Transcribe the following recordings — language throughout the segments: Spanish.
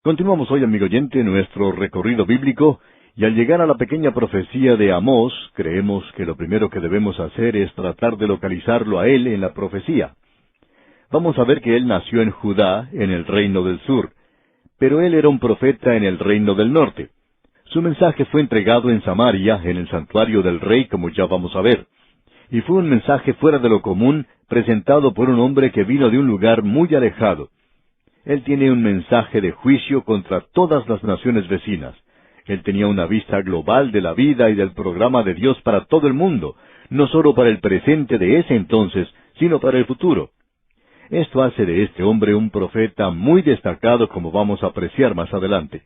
Continuamos hoy, amigo oyente, nuestro recorrido bíblico, y al llegar a la pequeña profecía de Amós, creemos que lo primero que debemos hacer es tratar de localizarlo a él en la profecía. Vamos a ver que él nació en Judá, en el reino del sur, pero él era un profeta en el reino del norte. Su mensaje fue entregado en Samaria, en el santuario del rey, como ya vamos a ver. Y fue un mensaje fuera de lo común, presentado por un hombre que vino de un lugar muy alejado. Él tiene un mensaje de juicio contra todas las naciones vecinas. Él tenía una vista global de la vida y del programa de Dios para todo el mundo, no solo para el presente de ese entonces, sino para el futuro. Esto hace de este hombre un profeta muy destacado, como vamos a apreciar más adelante.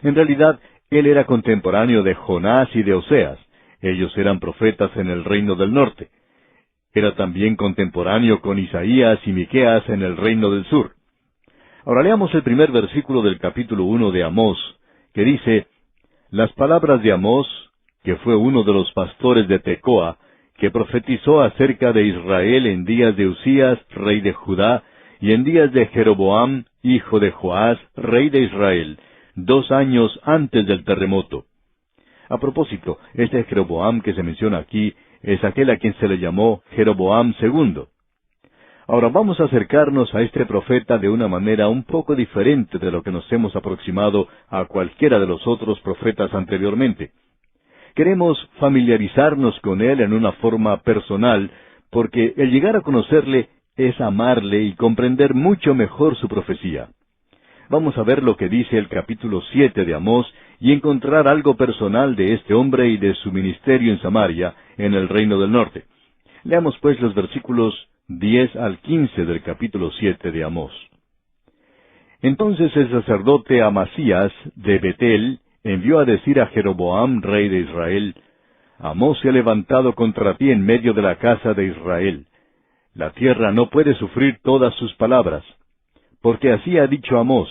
En realidad, él era contemporáneo de Jonás y de Oseas. Ellos eran profetas en el reino del norte. Era también contemporáneo con Isaías y Miqueas en el reino del sur. Ahora leamos el primer versículo del capítulo 1 de Amós, que dice: Las palabras de Amós, que fue uno de los pastores de Tecoa, que profetizó acerca de Israel en días de Usías, rey de Judá, y en días de Jeroboam, hijo de Joás, rey de Israel, 2 años antes del terremoto. A propósito, este Jeroboam que se menciona aquí es aquel a quien se le llamó Jeroboam II. Ahora vamos a acercarnos a este profeta de una manera un poco diferente de lo que nos hemos aproximado a cualquiera de los otros profetas anteriormente. Queremos familiarizarnos con él en una forma personal, porque el llegar a conocerle es amarle y comprender mucho mejor su profecía. Vamos a ver lo que dice el capítulo 7 de Amós y encontrar algo personal de este hombre y de su ministerio en Samaria, en el reino del norte. Leamos pues los versículos 10 al 15 del capítulo 7 de Amós. Entonces el sacerdote Amasías de Betel envió a decir a Jeroboam, rey de Israel: Amós se ha levantado contra ti en medio de la casa de Israel. La tierra no puede sufrir todas sus palabras. Porque así ha dicho Amós: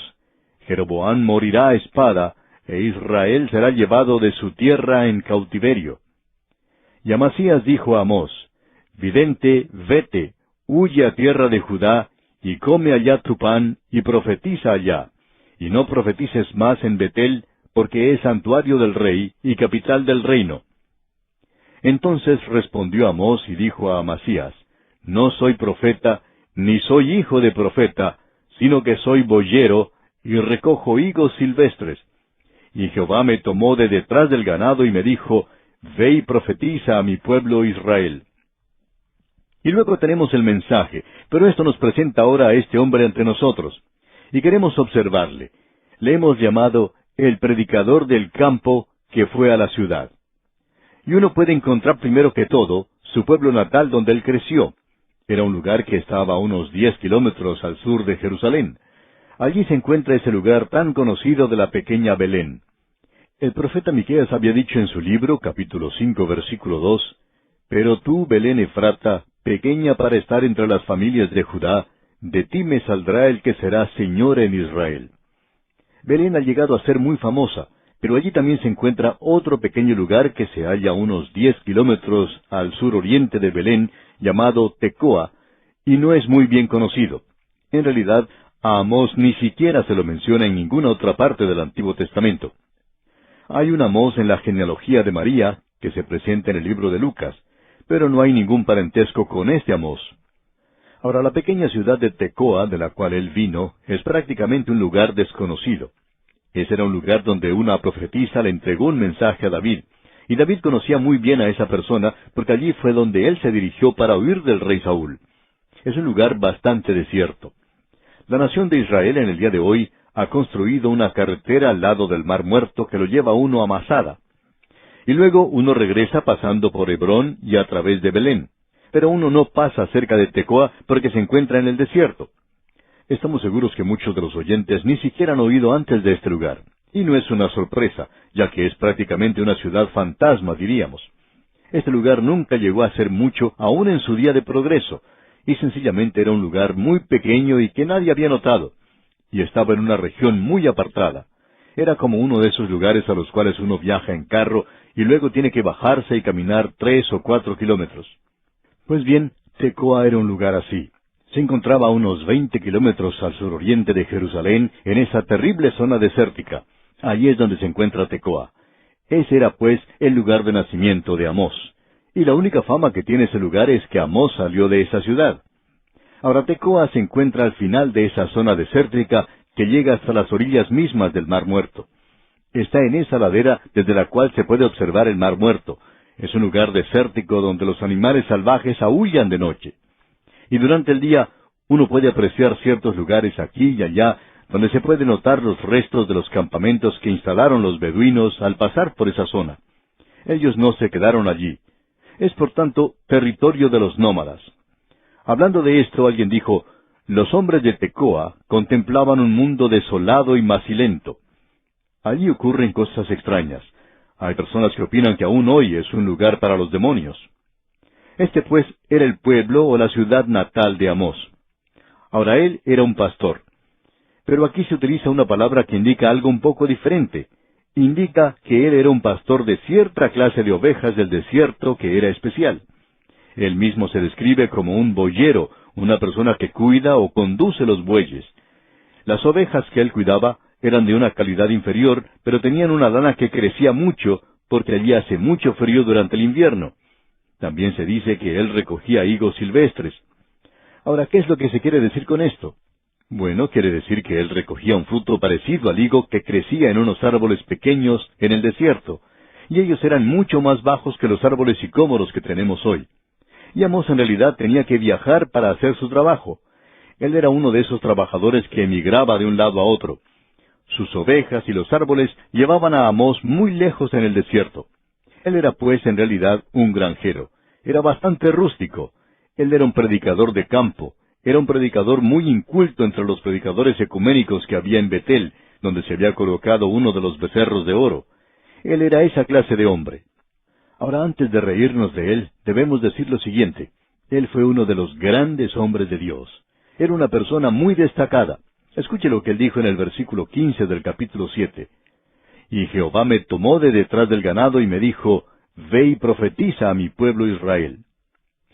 Jeroboam morirá a espada, e Israel será llevado de su tierra en cautiverio. Y Amasías dijo a Amós: Vidente, vete, huye a tierra de Judá, y come allá tu pan, y profetiza allá, y no profetices más en Betel, porque es santuario del rey, y capital del reino. Entonces respondió Amós y dijo a Amasías: No soy profeta, ni soy hijo de profeta, sino que soy boyero, y recojo higos silvestres. Y Jehová me tomó de detrás del ganado y me dijo: Ve y profetiza a mi pueblo Israel. Y luego tenemos el mensaje, pero esto nos presenta ahora a este hombre ante nosotros. Y queremos observarle. Le hemos llamado el predicador del campo que fue a la ciudad. Y uno puede encontrar primero que todo su pueblo natal donde él creció. Era un lugar que estaba a unos 10 kilómetros al sur de Jerusalén. Allí se encuentra ese lugar tan conocido de la pequeña Belén. El profeta Miqueas había dicho en su libro, capítulo 5, versículo 2, Pero tú, Belén Efrata, pequeña para estar entre las familias de Judá, de ti me saldrá el que será señor en Israel. Belén ha llegado a ser muy famosa, pero allí también se encuentra otro pequeño lugar que se halla a unos 10 kilómetros al suroriente de Belén, llamado Tecoa, y no es muy bien conocido. En realidad, a Amós ni siquiera se lo menciona en ninguna otra parte del Antiguo Testamento. Hay un Amós en la genealogía de María, que se presenta en el libro de Lucas, pero no hay ningún parentesco con este Amós. Ahora, la pequeña ciudad de Tecoa, de la cual él vino, es prácticamente un lugar desconocido. Ese era un lugar donde una profetisa le entregó un mensaje a David, y David conocía muy bien a esa persona, porque allí fue donde él se dirigió para huir del rey Saúl. Es un lugar bastante desierto. La nación de Israel en el día de hoy ha construido una carretera al lado del Mar Muerto que lo lleva uno a Masada. Y luego uno regresa pasando por Hebrón y a través de Belén. Pero uno no pasa cerca de Tecoa porque se encuentra en el desierto. Estamos seguros que muchos de los oyentes ni siquiera han oído antes de este lugar. Y no es una sorpresa, ya que es prácticamente una ciudad fantasma, diríamos. Este lugar nunca llegó a ser mucho, aún en su día de progreso, y sencillamente era un lugar muy pequeño y que nadie había notado. Y estaba en una región muy apartada. Era como uno de esos lugares a los cuales uno viaja en carro y luego tiene que bajarse y caminar 3 o 4 kilómetros. Pues bien, Tecoa era un lugar así. Se encontraba a unos 20 kilómetros al suroriente de Jerusalén, en esa terrible zona desértica. Allí es donde se encuentra Tecoa. Ese era, pues, el lugar de nacimiento de Amós. Y la única fama que tiene ese lugar es que Amós salió de esa ciudad. Ahora Tecoa se encuentra al final de esa zona desértica que llega hasta las orillas mismas del Mar Muerto. Está en esa ladera desde la cual se puede observar el Mar Muerto. Es un lugar desértico donde los animales salvajes aúllan de noche. Y durante el día uno puede apreciar ciertos lugares aquí y allá donde se puede notar los restos de los campamentos que instalaron los beduinos al pasar por esa zona. Ellos no se quedaron allí. Es por tanto territorio de los nómadas. Hablando de esto, alguien dijo, los hombres de Tecoa contemplaban un mundo desolado y macilento. Allí ocurren cosas extrañas. Hay personas que opinan que aún hoy es un lugar para los demonios. Este pues era el pueblo o la ciudad natal de Amós. Ahora él era un pastor. Pero aquí se utiliza una palabra que indica algo un poco diferente. Indica que él era un pastor de cierta clase de ovejas del desierto que era especial. Él mismo se describe como un boyero, una persona que cuida o conduce los bueyes. Las ovejas que él cuidaba eran de una calidad inferior, pero tenían una lana que crecía mucho, porque allí hace mucho frío durante el invierno. También se dice que él recogía higos silvestres. Ahora, ¿qué es lo que se quiere decir con esto? Bueno, quiere decir que él recogía un fruto parecido al higo que crecía en unos árboles pequeños en el desierto, y ellos eran mucho más bajos que los árboles sicómoros que tenemos hoy. Y Amós en realidad tenía que viajar para hacer su trabajo. Él era uno de esos trabajadores que emigraba de un lado a otro. Sus ovejas y los árboles llevaban a Amós muy lejos en el desierto. Él era pues en realidad un granjero. Era bastante rústico. Él era un predicador de campo. Era un predicador muy inculto entre los predicadores ecuménicos que había en Betel, donde se había colocado uno de los becerros de oro. Él era esa clase de hombre. Ahora, antes de reírnos de él, debemos decir lo siguiente. Él fue uno de los grandes hombres de Dios. Era una persona muy destacada. Escuche lo que él dijo en el versículo 15 del capítulo 7. Y Jehová me tomó de detrás del ganado y me dijo, ve y profetiza a mi pueblo Israel.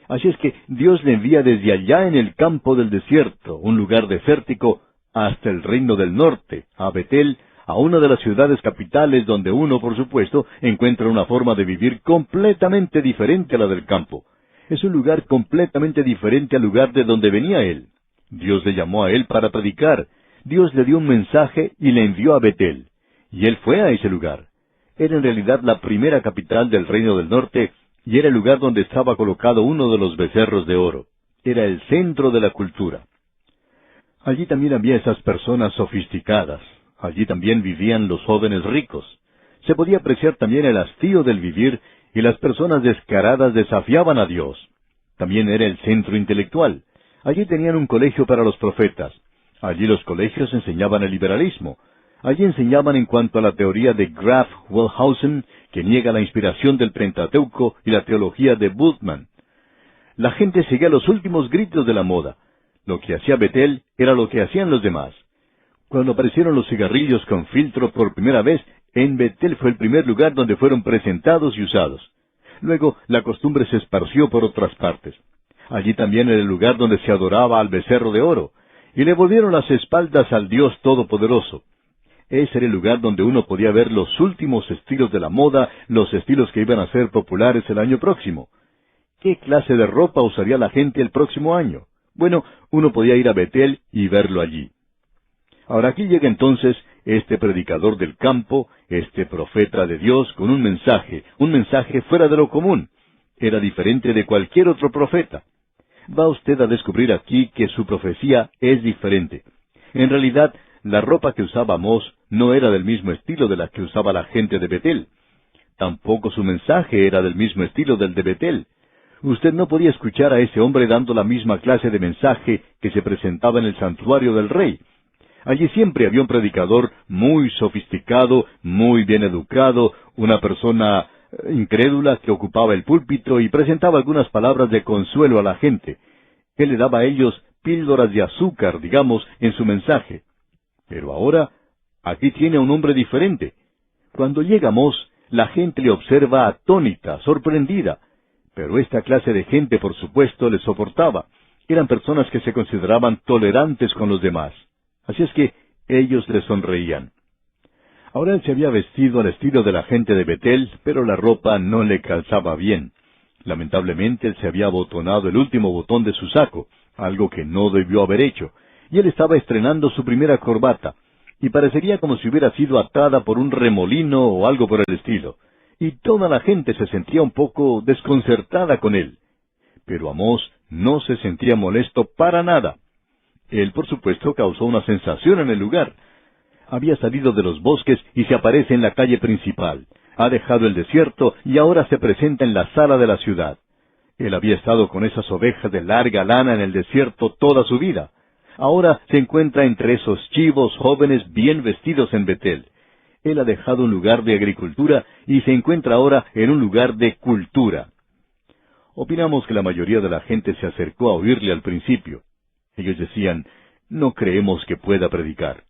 Así es que Dios le envía desde allá en el campo del desierto, un lugar desértico, hasta el reino del norte, a Betel, a una de las ciudades capitales donde uno, por supuesto, encuentra una forma de vivir completamente diferente a la del campo. Es un lugar completamente diferente al lugar de donde venía él. Dios le llamó a él para predicar. Dios le dio un mensaje y le envió a Betel. Y él fue a ese lugar. Era en realidad la primera capital del reino del norte, y era el lugar donde estaba colocado uno de los becerros de oro. Era el centro de la cultura. Allí también había esas personas sofisticadas. Allí también vivían los jóvenes ricos. Se podía apreciar también el hastío del vivir, y las personas descaradas desafiaban a Dios. También era el centro intelectual. Allí tenían un colegio para los profetas. Allí los colegios enseñaban el liberalismo. Allí enseñaban en cuanto a la teoría de Graf Wellhausen, que niega la inspiración del Pentateuco, y la teología de Bultmann. La gente seguía los últimos gritos de la moda. Lo que hacía Betel era lo que hacían los demás. Cuando aparecieron los cigarrillos con filtro por primera vez, en Betel fue el primer lugar donde fueron presentados y usados. Luego, la costumbre se esparció por otras partes. Allí también era el lugar donde se adoraba al becerro de oro, y le volvieron las espaldas al Dios Todopoderoso. Ese era el lugar donde uno podía ver los últimos estilos de la moda, los estilos que iban a ser populares el año próximo. ¿Qué clase de ropa usaría la gente el próximo año? Bueno, uno podía ir a Betel y verlo allí. Ahora aquí llega entonces este predicador del campo, este profeta de Dios, con un mensaje fuera de lo común. Era diferente de cualquier otro profeta. Va usted a descubrir aquí que su profecía es diferente. En realidad, la ropa que usaba Amós no era del mismo estilo de la que usaba la gente de Betel. Tampoco su mensaje era del mismo estilo del de Betel. Usted no podía escuchar a ese hombre dando la misma clase de mensaje que se presentaba en el santuario del rey. Allí siempre había un predicador muy sofisticado, muy bien educado, una persona incrédula que ocupaba el púlpito y presentaba algunas palabras de consuelo a la gente. Él le daba a ellos píldoras de azúcar, digamos, en su mensaje. Pero ahora, aquí tiene a un hombre diferente. Cuando llega Amós, la gente le observa atónita, sorprendida. Pero esta clase de gente, por supuesto, le soportaba. Eran personas que se consideraban tolerantes con los demás. Así es que ellos le sonreían. Ahora él se había vestido al estilo de la gente de Betel, pero la ropa no le calzaba bien. Lamentablemente él se había abotonado el último botón de su saco, algo que no debió haber hecho, y él estaba estrenando su primera corbata, y parecería como si hubiera sido atada por un remolino o algo por el estilo, y toda la gente se sentía un poco desconcertada con él. Pero Amós no se sentía molesto para nada. Él, por supuesto, causó una sensación en el lugar. Había salido de los bosques y se aparece en la calle principal. Ha dejado el desierto y ahora se presenta en la sala de la ciudad. Él había estado con esas ovejas de larga lana en el desierto toda su vida. Ahora se encuentra entre esos chivos jóvenes bien vestidos en Betel. Él ha dejado un lugar de agricultura y se encuentra ahora en un lugar de cultura. Opinamos que la mayoría de la gente se acercó a oírle al principio. Ellos decían, no creemos que pueda predicar.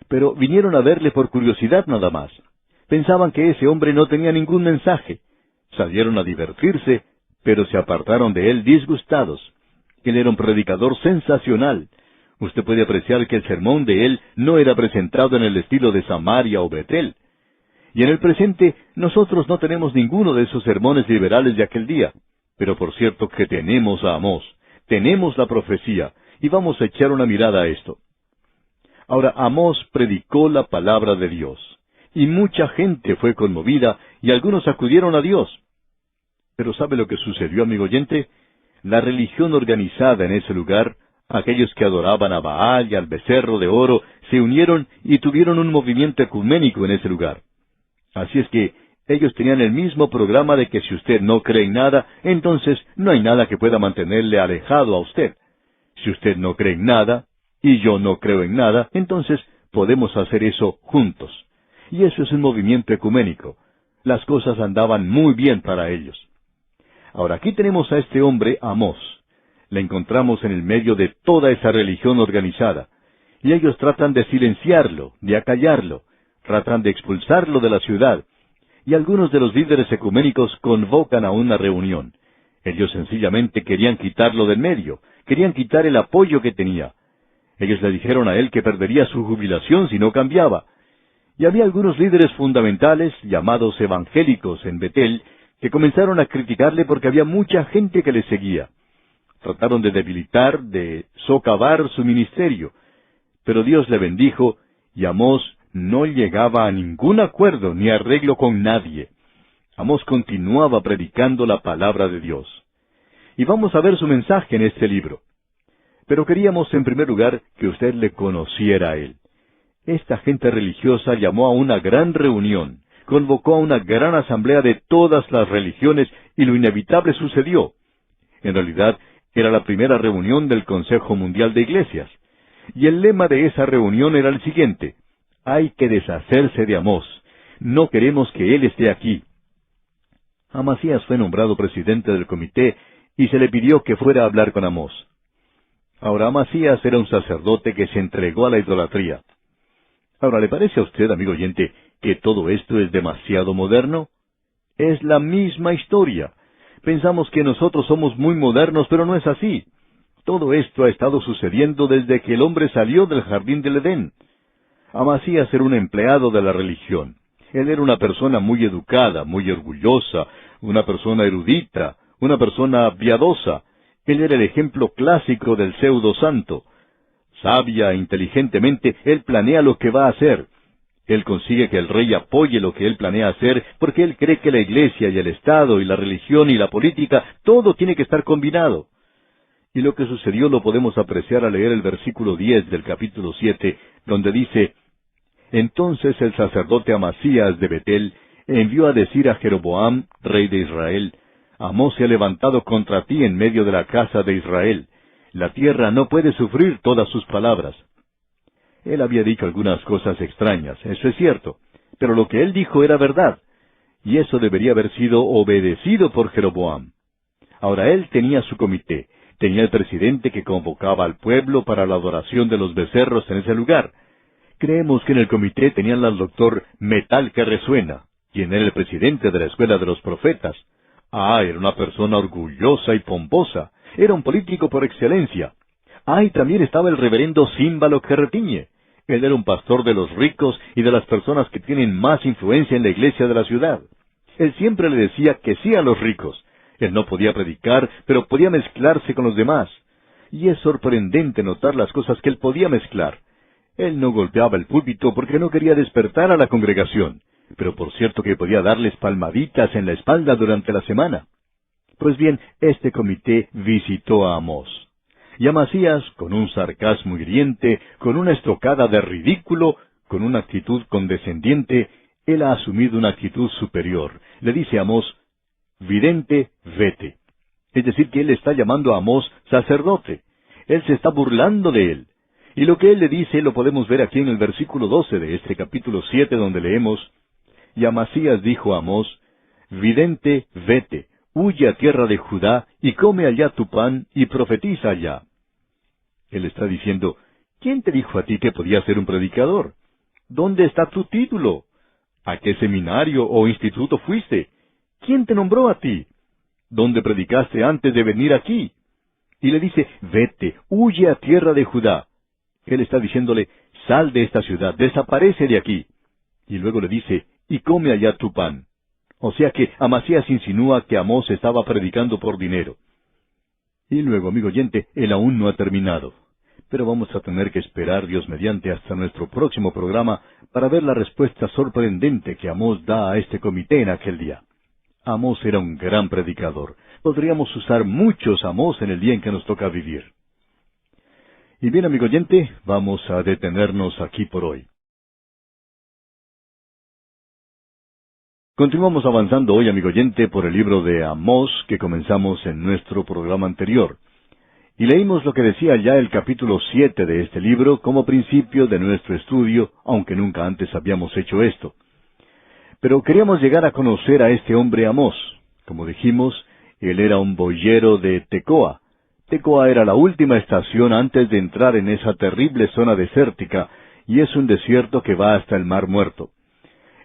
Pero vinieron a verle por curiosidad nada más. Pensaban que ese hombre no tenía ningún mensaje. Salieron a divertirse, pero se apartaron de él disgustados. Él era un predicador sensacional. Usted puede apreciar que el sermón de él no era presentado en el estilo de Samaria o Betel. Y en el presente, nosotros no tenemos ninguno de esos sermones liberales de aquel día. Pero por cierto que tenemos a Amós, tenemos la profecía, y vamos a echar una mirada a esto. Ahora, Amós predicó la palabra de Dios, y mucha gente fue conmovida, y algunos acudieron a Dios. Pero ¿sabe lo que sucedió, amigo oyente? La religión organizada en ese lugar, aquellos que adoraban a Baal y al becerro de oro, se unieron y tuvieron un movimiento ecuménico en ese lugar. Así es que ellos tenían el mismo programa de que si usted no cree en nada, entonces no hay nada que pueda mantenerle alejado a usted. Si usted no cree en nada, y yo no creo en nada, entonces podemos hacer eso juntos. Y eso es un movimiento ecuménico. Las cosas andaban muy bien para ellos. Ahora aquí tenemos a este hombre, Amós. Le encontramos en el medio de toda esa religión organizada. Y ellos tratan de silenciarlo, de acallarlo, tratan de expulsarlo de la ciudad. Y algunos de los líderes ecuménicos convocan a una reunión. Ellos sencillamente querían quitarlo del medio, querían quitar el apoyo que tenía. Ellos le dijeron a él que perdería su jubilación si no cambiaba. Y había algunos líderes fundamentales, llamados evangélicos en Betel, que comenzaron a criticarle porque había mucha gente que le seguía. Trataron de debilitar, de socavar su ministerio. Pero Dios le bendijo, y Amós no llegaba a ningún acuerdo ni arreglo con nadie. Amós continuaba predicando la palabra de Dios. Y vamos a ver su mensaje en este libro. Pero queríamos, en primer lugar, que usted le conociera a él. Esta gente religiosa llamó a una gran reunión, convocó a una gran asamblea de todas las religiones, y lo inevitable sucedió. En realidad, era la primera reunión del Consejo Mundial de Iglesias. Y el lema de esa reunión era el siguiente: hay que deshacerse de Amós. No queremos que él esté aquí. Amasías fue nombrado presidente del comité y se le pidió que fuera a hablar con Amós. Ahora, Amasías era un sacerdote que se entregó a la idolatría. Ahora, ¿le parece a usted, amigo oyente, que todo esto es demasiado moderno? Es la misma historia. Pensamos que nosotros somos muy modernos, pero no es así. Todo esto ha estado sucediendo desde que el hombre salió del jardín del Edén. Amasías era un empleado de la religión. Él era una persona muy educada, muy orgullosa, una persona erudita, una persona piadosa. Él era el ejemplo clásico del pseudo santo. Sabia e inteligentemente, él planea lo que va a hacer. Él consigue que el rey apoye lo que él planea hacer, porque él cree que la iglesia y el Estado y la religión y la política, todo tiene que estar combinado. Y lo que sucedió lo podemos apreciar al leer el versículo 10 del capítulo 7, donde dice: entonces el sacerdote Amasías de Betel envió a decir a Jeroboam, rey de Israel: Amós se ha levantado contra ti en medio de la casa de Israel. La tierra no puede sufrir todas sus palabras. Él había dicho algunas cosas extrañas, eso es cierto, pero lo que él dijo era verdad, y eso debería haber sido obedecido por Jeroboam. Ahora él tenía su comité, tenía el presidente que convocaba al pueblo para la adoración de los becerros en ese lugar. Creemos que en el comité tenían al doctor Metal que resuena, quien era el presidente de la escuela de los profetas, Era una persona orgullosa y pomposa. Era un político por excelencia. Y también estaba el reverendo Címbalo Querretiñe. Él era un pastor de los ricos y de las personas que tienen más influencia en la iglesia de la ciudad. Él siempre le decía que sí a los ricos. Él no podía predicar, pero podía mezclarse con los demás. Y es sorprendente notar las cosas que él podía mezclar. Él no golpeaba el púlpito porque no quería despertar a la congregación, pero por cierto que podía darles palmaditas en la espalda durante la semana. Pues bien, este comité visitó a Amós. Y Amasías, con un sarcasmo hiriente, con una estocada de ridículo, con una actitud condescendiente, él ha asumido una actitud superior. Le dice a Amós, vidente, vete. Es decir, que él está llamando a Amós sacerdote. Él se está burlando de él. Y lo que él le dice lo podemos ver aquí en el versículo 12 de este capítulo 7, donde leemos, y Amasías dijo a Amós, vidente, vete, huye a tierra de Judá, y come allá tu pan, y profetiza allá. Él está diciendo, ¿quién te dijo a ti que podías ser un predicador? ¿Dónde está tu título? ¿A qué seminario o instituto fuiste? ¿Quién te nombró a ti? ¿Dónde predicaste antes de venir aquí? Y le dice, vete, huye a tierra de Judá. Él está diciéndole, sal de esta ciudad, desaparece de aquí. Y luego le dice, y come allá tu pan. O sea que Amasías insinúa que Amós estaba predicando por dinero. Y luego, amigo oyente, él aún no ha terminado. Pero vamos a tener que esperar, Dios mediante, hasta nuestro próximo programa para ver la respuesta sorprendente que Amós da a este comité en aquel día. Amós era un gran predicador. Podríamos usar muchos Amós en el día en que nos toca vivir. Y bien, amigo oyente, vamos a detenernos aquí por hoy. Continuamos avanzando hoy, amigo oyente, por el libro de Amós que comenzamos en nuestro programa anterior. Y leímos lo que decía ya el capítulo 7 de este libro como principio de nuestro estudio, aunque nunca antes habíamos hecho esto. Pero queríamos llegar a conocer a este hombre Amós. Como dijimos, él era un boyero de Tecoa. Tecoa era la última estación antes de entrar en esa terrible zona desértica, y es un desierto que va hasta el Mar Muerto.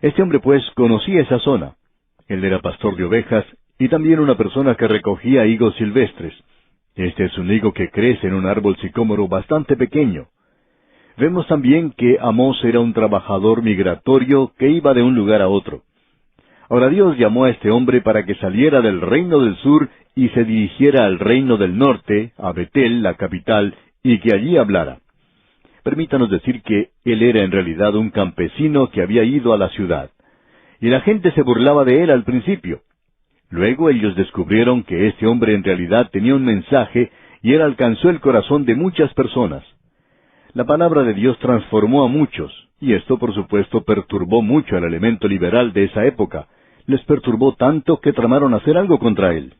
Este hombre, pues, conocía esa zona. Él era pastor de ovejas y también una persona que recogía higos silvestres. Este es un higo que crece en un árbol sicómoro bastante pequeño. Vemos también que Amós era un trabajador migratorio que iba de un lugar a otro. Ahora Dios llamó a este hombre para que saliera del reino del sur y se dirigiera al reino del norte, a Betel, la capital, y que allí hablara. Permítanos decir que él era en realidad un campesino que había ido a la ciudad. Y la gente se burlaba de él al principio. Luego ellos descubrieron que este hombre en realidad tenía un mensaje y él alcanzó el corazón de muchas personas. La palabra de Dios transformó a muchos, y esto por supuesto perturbó mucho al elemento liberal de esa época. Les perturbó tanto que tramaron hacer algo contra él.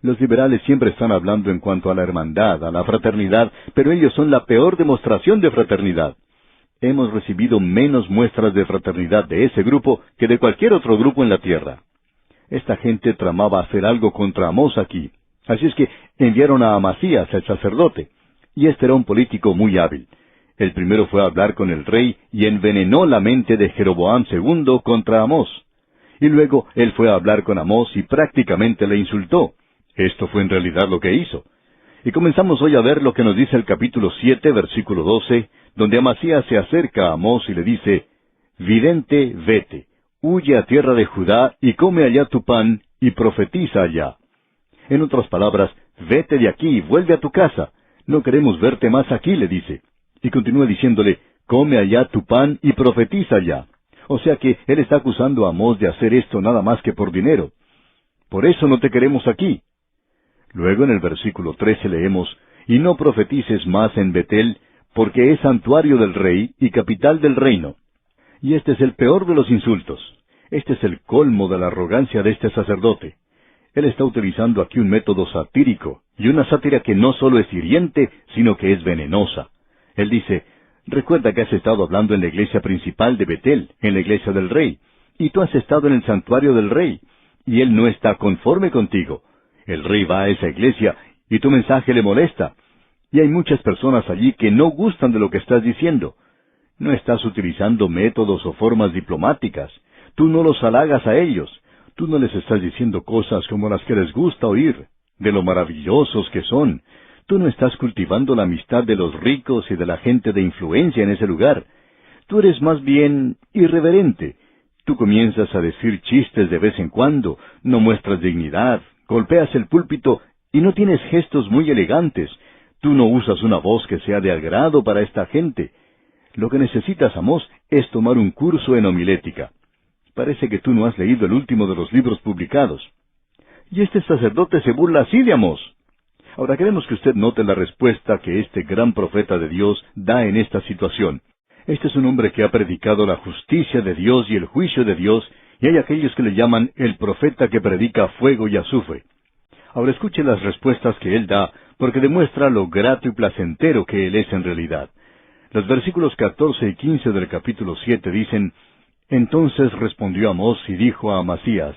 Los liberales siempre están hablando en cuanto a la hermandad, a la fraternidad, pero ellos son la peor demostración de fraternidad. Hemos recibido menos muestras de fraternidad de ese grupo que de cualquier otro grupo en la tierra. Esta gente tramaba hacer algo contra Amós aquí. Así es que enviaron a Amasías, el sacerdote, y este era un político muy hábil. El primero fue a hablar con el rey y envenenó la mente de Jeroboam II contra Amós. Y luego él fue a hablar con Amós y prácticamente le insultó. Esto fue en realidad lo que hizo. Y comenzamos hoy a ver lo que nos dice el capítulo 7, versículo 12, donde Amasías se acerca a Amós y le dice, vidente, vete, huye a tierra de Judá y come allá tu pan y profetiza allá. En otras palabras, vete de aquí y vuelve a tu casa. No queremos verte más aquí, le dice. Y continúa diciéndole, come allá tu pan y profetiza allá. O sea que él está acusando a Amós de hacer esto nada más que por dinero. Por eso no te queremos aquí. Luego en el versículo 13 leemos, y no profetices más en Betel, porque es santuario del rey y capital del reino. Y este es el peor de los insultos. Este es el colmo de la arrogancia de este sacerdote. Él está utilizando aquí un método satírico, y una sátira que no solo es hiriente, sino que es venenosa. Él dice, recuerda que has estado hablando en la iglesia principal de Betel, en la iglesia del rey, y tú has estado en el santuario del rey, y él no está conforme contigo. El rey va a esa iglesia, y tu mensaje le molesta. Y hay muchas personas allí que no gustan de lo que estás diciendo. No estás utilizando métodos o formas diplomáticas. Tú no los halagas a ellos. Tú no les estás diciendo cosas como las que les gusta oír, de lo maravillosos que son. Tú no estás cultivando la amistad de los ricos y de la gente de influencia en ese lugar. Tú eres más bien irreverente. Tú comienzas a decir chistes de vez en cuando, no muestras dignidad, golpeas el púlpito y no tienes gestos muy elegantes. Tú no usas una voz que sea de agrado para esta gente. Lo que necesitas, Amós, es tomar un curso en homilética. Parece que tú no has leído el último de los libros publicados. Y este sacerdote se burla así de Amós. Ahora queremos que usted note la respuesta que este gran profeta de Dios da en esta situación. Este es un hombre que ha predicado la justicia de Dios y el juicio de Dios, y hay aquellos que le llaman el profeta que predica fuego y azufre. Ahora escuche las respuestas que él da, porque demuestra lo grato y placentero que él es en realidad. Los versículos 14 y 15 del capítulo 7 dicen, Entonces respondió Amós y dijo a Amasías,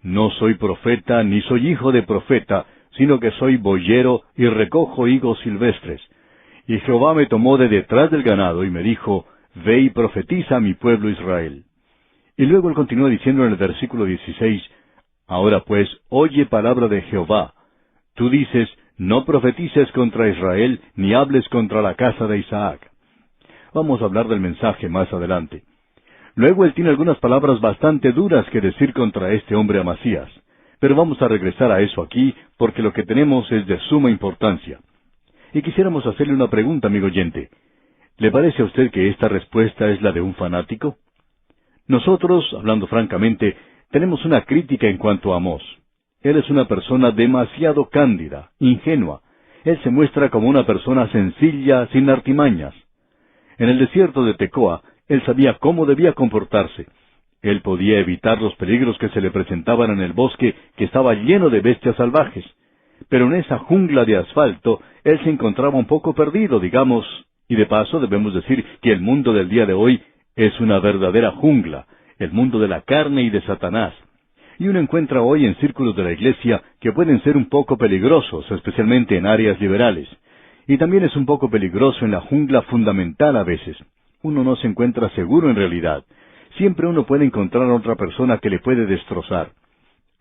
No soy profeta, ni soy hijo de profeta, sino que soy boyero y recojo higos silvestres. Y Jehová me tomó de detrás del ganado y me dijo, Ve y profetiza a mi pueblo Israel. Y luego él continúa diciendo en el versículo 16, Ahora pues, oye palabra de Jehová. Tú dices, No profetices contra Israel, ni hables contra la casa de Isaac. Vamos a hablar del mensaje más adelante. Luego él tiene algunas palabras bastante duras que decir contra este hombre Amasías. Pero vamos a regresar a eso aquí, porque lo que tenemos es de suma importancia. Y quisiéramos hacerle una pregunta, amigo oyente. ¿Le parece a usted que esta respuesta es la de un fanático? Nosotros, hablando francamente, tenemos una crítica en cuanto a Amós. Él es una persona demasiado cándida, ingenua. Él se muestra como una persona sencilla, sin artimañas. En el desierto de Tecoa, él sabía cómo debía comportarse. Él podía evitar los peligros que se le presentaban en el bosque, que estaba lleno de bestias salvajes. Pero en esa jungla de asfalto, él se encontraba un poco perdido, digamos, y de paso debemos decir que el mundo del día de hoy es una verdadera jungla, el mundo de la carne y de Satanás. Y uno encuentra hoy en círculos de la iglesia que pueden ser un poco peligrosos, especialmente en áreas liberales. Y también es un poco peligroso en la jungla fundamental a veces. Uno no se encuentra seguro en realidad. Siempre uno puede encontrar a otra persona que le puede destrozar.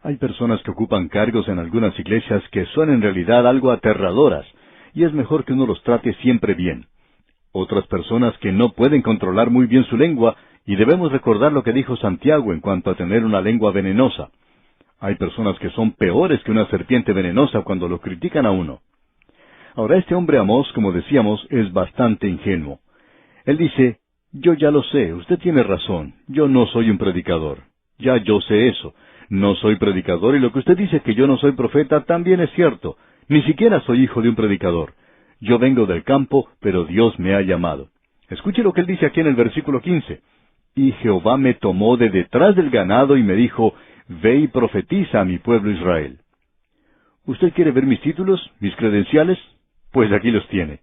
Hay personas que ocupan cargos en algunas iglesias que son en realidad algo aterradoras, y es mejor que uno los trate siempre bien. Otras personas que no pueden controlar muy bien su lengua, y debemos recordar lo que dijo Santiago en cuanto a tener una lengua venenosa. Hay personas que son peores que una serpiente venenosa cuando lo critican a uno. Ahora este hombre Amós, como decíamos, es bastante ingenuo. Él dice, yo ya lo sé, usted tiene razón, yo no soy un predicador. Ya yo sé eso. No soy predicador y lo que usted dice que yo no soy profeta también es cierto. Ni siquiera soy hijo de un predicador. Yo vengo del campo, pero Dios me ha llamado. Escuche lo que él dice aquí en el versículo 15. Y Jehová me tomó de detrás del ganado y me dijo, Ve y profetiza a mi pueblo Israel. ¿Usted quiere ver mis títulos, mis credenciales? Pues aquí los tiene.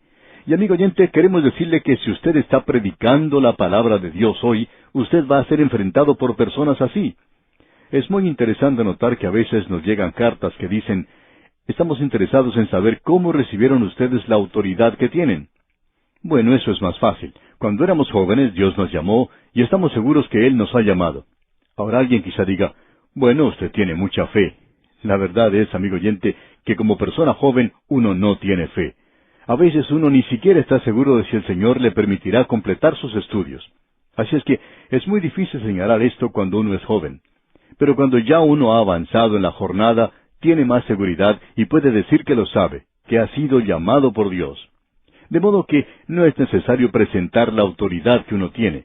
Y amigo oyente, queremos decirle que si usted está predicando la palabra de Dios hoy, usted va a ser enfrentado por personas así. Es muy interesante notar que a veces nos llegan cartas que dicen, estamos interesados en saber cómo recibieron ustedes la autoridad que tienen. Bueno, eso es más fácil. Cuando éramos jóvenes, Dios nos llamó y estamos seguros que Él nos ha llamado. Ahora alguien quizá diga, bueno, usted tiene mucha fe. La verdad es, amigo oyente, que como persona joven uno no tiene fe. A veces uno ni siquiera está seguro de si el Señor le permitirá completar sus estudios. Así es que es muy difícil señalar esto cuando uno es joven. Pero cuando ya uno ha avanzado en la jornada, tiene más seguridad y puede decir que lo sabe, que ha sido llamado por Dios. De modo que no es necesario presentar la autoridad que uno tiene.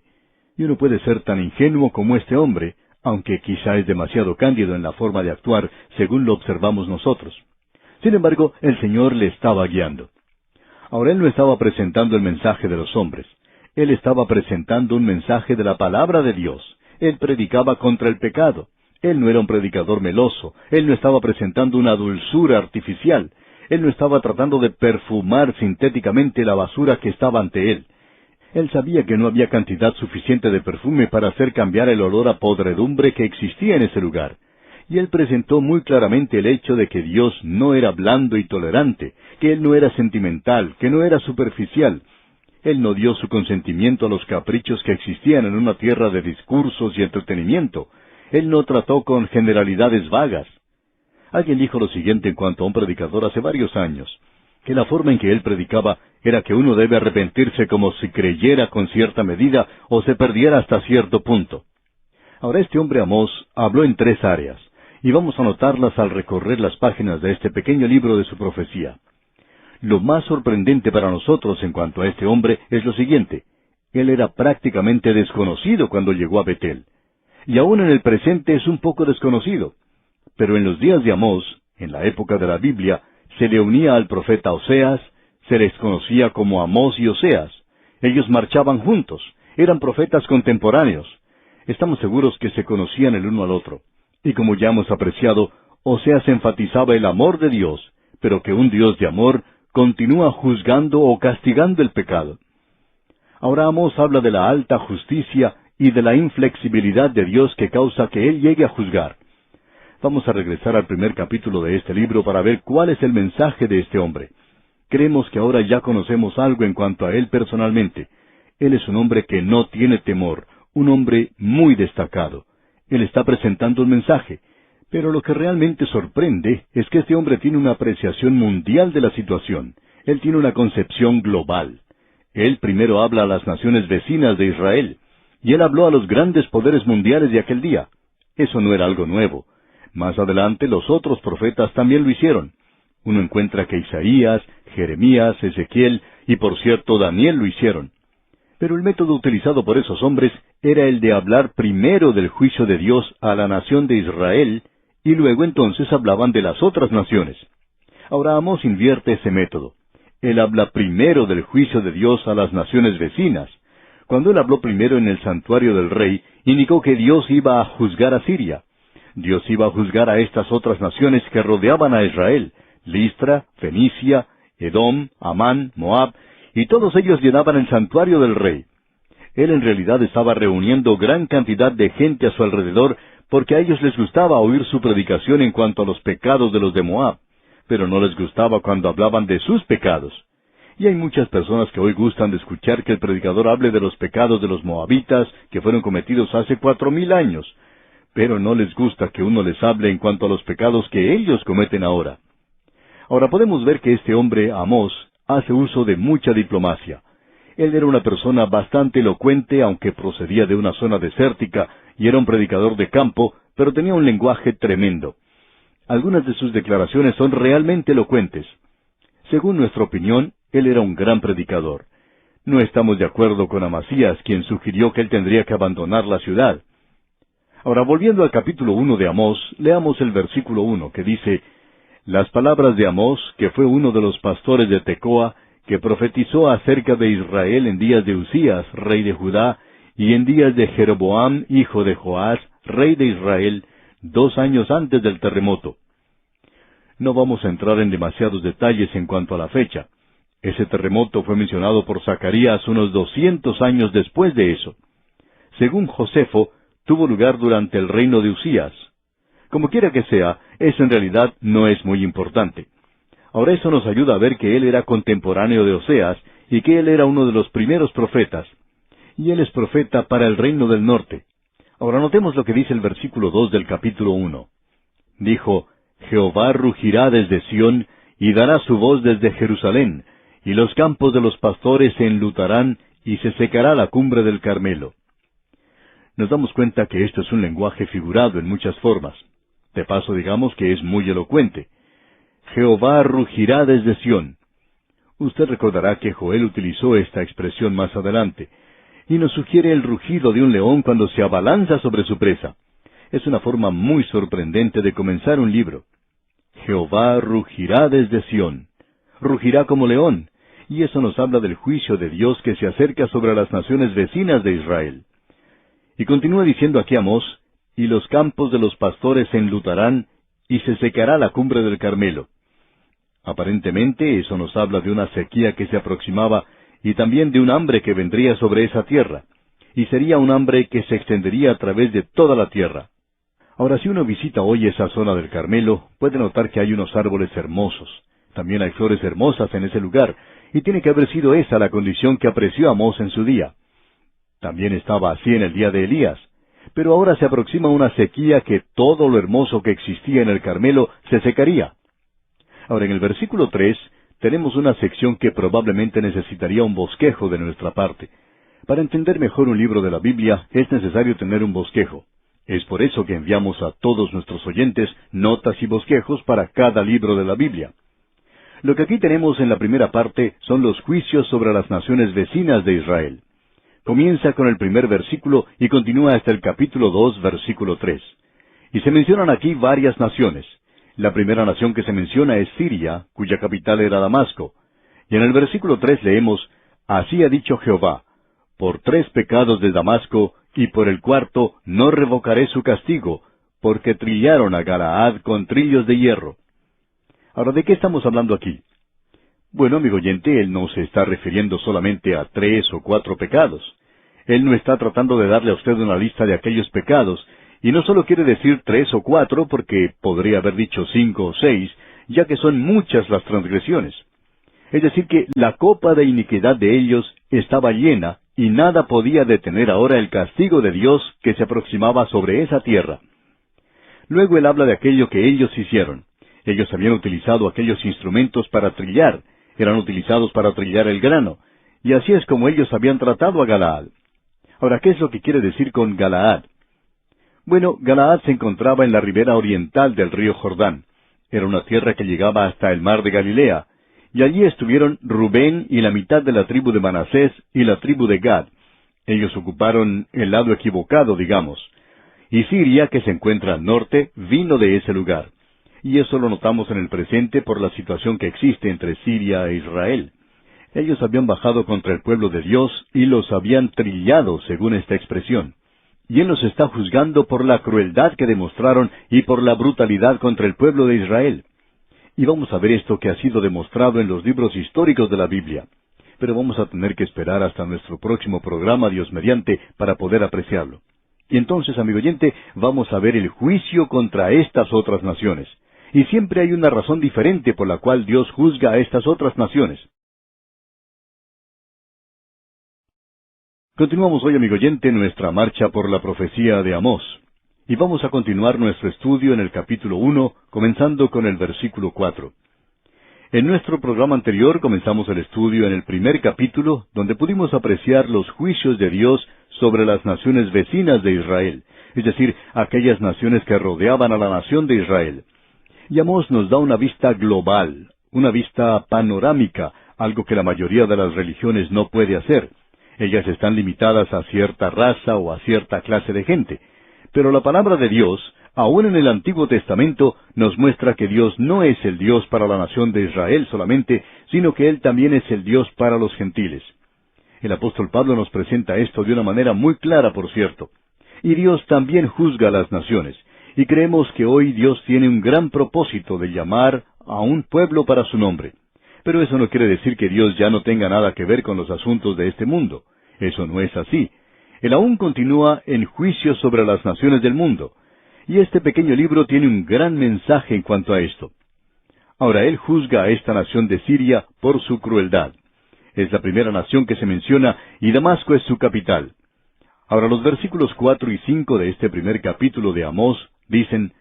Y uno puede ser tan ingenuo como este hombre, aunque quizá es demasiado cándido en la forma de actuar, según lo observamos nosotros. Sin embargo, el Señor le estaba guiando. Ahora él no estaba presentando el mensaje de los hombres. Él estaba presentando un mensaje de la palabra de Dios. Él predicaba contra el pecado. Él no era un predicador meloso. Él no estaba presentando una dulzura artificial. Él no estaba tratando de perfumar sintéticamente la basura que estaba ante él. Él sabía que no había cantidad suficiente de perfume para hacer cambiar el olor a podredumbre que existía en ese lugar. Y él presentó muy claramente el hecho de que Dios no era blando y tolerante, que Él no era sentimental, que no era superficial. Él no dio su consentimiento a los caprichos que existían en una tierra de discursos y entretenimiento. Él no trató con generalidades vagas. Alguien dijo lo siguiente en cuanto a un predicador hace varios años, que la forma en que él predicaba era que uno debe arrepentirse como si creyera con cierta medida o se perdiera hasta cierto punto. Ahora este hombre Amós habló en 3 áreas, y vamos a notarlas al recorrer las páginas de este pequeño libro de su profecía. Lo más sorprendente para nosotros en cuanto a este hombre es lo siguiente: él era prácticamente desconocido cuando llegó a Betel, y aún en el presente es un poco desconocido. Pero en los días de Amós, en la época de la Biblia, se le unía al profeta Oseas, se les conocía como Amós y Oseas. Ellos marchaban juntos, eran profetas contemporáneos. Estamos seguros que se conocían el uno al otro. Y como ya hemos apreciado, Oseas enfatizaba el amor de Dios, pero que un Dios de amor continúa juzgando o castigando el pecado. Ahora Amós habla de la alta justicia y de la inflexibilidad de Dios que causa que Él llegue a juzgar. Vamos a regresar al primer capítulo de este libro para ver cuál es el mensaje de este hombre. Creemos que ahora ya conocemos algo en cuanto a él personalmente. Él es un hombre que no tiene temor, un hombre muy destacado. Él está presentando un mensaje, pero lo que realmente sorprende es que este hombre tiene una apreciación mundial de la situación. Él tiene una concepción global. Él primero habla a las naciones vecinas de Israel, y él habló a los grandes poderes mundiales de aquel día. Eso no era algo nuevo. Más adelante los otros profetas también lo hicieron. Uno encuentra que Isaías, Jeremías, Ezequiel y por cierto Daniel lo hicieron. Pero el método utilizado por esos hombres era el de hablar primero del juicio de Dios a la nación de Israel y luego entonces hablaban de las otras naciones. Ahora Amós invierte ese método. Él habla primero del juicio de Dios a las naciones vecinas. Cuando él habló primero en el santuario del rey, indicó que Dios iba a juzgar a Siria. Dios iba a juzgar a estas otras naciones que rodeaban a Israel: Listra, Fenicia, Edom, Amán, Moab, y todos ellos llenaban el santuario del rey. Él en realidad estaba reuniendo gran cantidad de gente a su alrededor porque a ellos les gustaba oír su predicación en cuanto a los pecados de los de Moab, pero no les gustaba cuando hablaban de sus pecados. Y hay muchas personas que hoy gustan de escuchar que el predicador hable de los pecados de los moabitas que fueron cometidos hace 4000 años, pero no les gusta que uno les hable en cuanto a los pecados que ellos cometen ahora. Ahora podemos ver que este hombre, Amós, hace uso de mucha diplomacia. Él era una persona bastante elocuente, aunque procedía de una zona desértica y era un predicador de campo, pero tenía un lenguaje tremendo. Algunas de sus declaraciones son realmente elocuentes. Según nuestra opinión, él era un gran predicador. No estamos de acuerdo con Amasías, quien sugirió que él tendría que abandonar la ciudad. Ahora, volviendo al capítulo 1 de Amós, leamos el versículo 1, que dice: Las palabras de Amós, que fue uno de los pastores de Tecoa, que profetizó acerca de Israel en días de Usías, rey de Judá, y en días de Jeroboam, hijo de Joás, rey de Israel, 2 años antes del terremoto. No vamos a entrar en demasiados detalles en cuanto a la fecha. Ese terremoto fue mencionado por Zacarías unos 200 años después de eso. Según Josefo, tuvo lugar durante el reino de Usías. Como quiera que sea, eso en realidad no es muy importante. Ahora eso nos ayuda a ver que él era contemporáneo de Oseas y que él era uno de los primeros profetas. Y él es profeta para el reino del norte. Ahora notemos lo que dice el versículo 2 del capítulo 1. Dijo: Jehová rugirá desde Sión y dará su voz desde Jerusalén, y los campos de los pastores se enlutarán y se secará la cumbre del Carmelo. Nos damos cuenta que esto es un lenguaje figurado en muchas formas. De paso, digamos que es muy elocuente. Jehová rugirá desde Sión. Usted recordará que Joel utilizó esta expresión más adelante, y nos sugiere el rugido de un león cuando se abalanza sobre su presa. Es una forma muy sorprendente de comenzar un libro. Jehová rugirá desde Sión. Rugirá como león, y eso nos habla del juicio de Dios que se acerca sobre las naciones vecinas de Israel. Y continúa diciendo aquí Amós: y los campos de los pastores se enlutarán, y se secará la cumbre del Carmelo. Aparentemente eso nos habla de una sequía que se aproximaba, y también de un hambre que vendría sobre esa tierra, y sería un hambre que se extendería a través de toda la tierra. Ahora, si uno visita hoy esa zona del Carmelo, puede notar que hay unos árboles hermosos. También hay flores hermosas en ese lugar, y tiene que haber sido esa la condición que apreció Amós en su día. También estaba así en el día de Elías, Pero ahora se aproxima una sequía que todo lo hermoso que existía en el Carmelo se secaría. Ahora en el versículo 3 tenemos una sección que probablemente necesitaría un bosquejo de nuestra parte. Para entender mejor un libro de la Biblia es necesario tener un bosquejo. Es por eso que enviamos a todos nuestros oyentes notas y bosquejos para cada libro de la Biblia. Lo que aquí tenemos en la primera parte son los juicios sobre las naciones vecinas de Israel. Comienza con el primer versículo y continúa hasta el capítulo 2, versículo 3. Y se mencionan aquí varias naciones. La primera nación que se menciona es Siria, cuya capital era Damasco. Y en el versículo 3 leemos, «Así ha dicho Jehová, por 3 pecados de Damasco, y por el 4 no revocaré su castigo, porque trillaron a Galaad con trillos de hierro». Ahora, ¿de qué estamos hablando aquí? Bueno, amigo oyente, él no se está refiriendo solamente a 3 o 4 pecados. Él no está tratando de darle a usted una lista de aquellos pecados, y no solo quiere decir 3 o 4, porque podría haber dicho 5 o 6, ya que son muchas las transgresiones. Es decir que la copa de iniquidad de ellos estaba llena, y nada podía detener ahora el castigo de Dios que se aproximaba sobre esa tierra. Luego él habla de aquello que ellos hicieron. Ellos habían utilizado aquellos instrumentos para trillar, eran utilizados para trillar el grano, y así es como ellos habían tratado a Galaad. Ahora, ¿qué es lo que quiere decir con Galaad? Bueno, Galaad se encontraba en la ribera oriental del río Jordán. Era una tierra que llegaba hasta el mar de Galilea, y allí estuvieron Rubén y la mitad de la tribu de Manasés y la tribu de Gad. Ellos ocuparon el lado equivocado, digamos. Y Siria, que se encuentra al norte, vino de ese lugar. Y eso lo notamos en el presente por la situación que existe entre Siria e Israel. Ellos habían bajado contra el pueblo de Dios y los habían trillado, según esta expresión. Y Él los está juzgando por la crueldad que demostraron y por la brutalidad contra el pueblo de Israel. Y vamos a ver esto que ha sido demostrado en los libros históricos de la Biblia. Pero vamos a tener que esperar hasta nuestro próximo programa, Dios mediante, para poder apreciarlo. Y entonces, amigo oyente, vamos a ver el juicio contra estas otras naciones. Y siempre hay una razón diferente por la cual Dios juzga a estas otras naciones. Continuamos hoy, amigo oyente, nuestra marcha por la profecía de Amós. Y vamos a continuar nuestro estudio en el capítulo 1, comenzando con el versículo 4. En nuestro programa anterior comenzamos el estudio en el primer capítulo, donde pudimos apreciar los juicios de Dios sobre las naciones vecinas de Israel, es decir, aquellas naciones que rodeaban a la nación de Israel. Y Amós nos da una vista global, una vista panorámica, algo que la mayoría de las religiones no puede hacer. Ellas están limitadas a cierta raza o a cierta clase de gente. Pero la palabra de Dios, aún en el Antiguo Testamento, nos muestra que Dios no es el Dios para la nación de Israel solamente, sino que Él también es el Dios para los gentiles. El apóstol Pablo nos presenta esto de una manera muy clara, por cierto. Y Dios también juzga a las naciones. Y creemos que hoy Dios tiene un gran propósito de llamar a un pueblo para su nombre. Pero eso no quiere decir que Dios ya no tenga nada que ver con los asuntos de este mundo. Eso no es así. Él aún continúa en juicio sobre las naciones del mundo. Y este pequeño libro tiene un gran mensaje en cuanto a esto. Ahora, Él juzga a esta nación de Siria por su crueldad. Es la primera nación que se menciona y Damasco es su capital. Ahora, los versículos 4 y 5 de este primer capítulo de Amós dicen,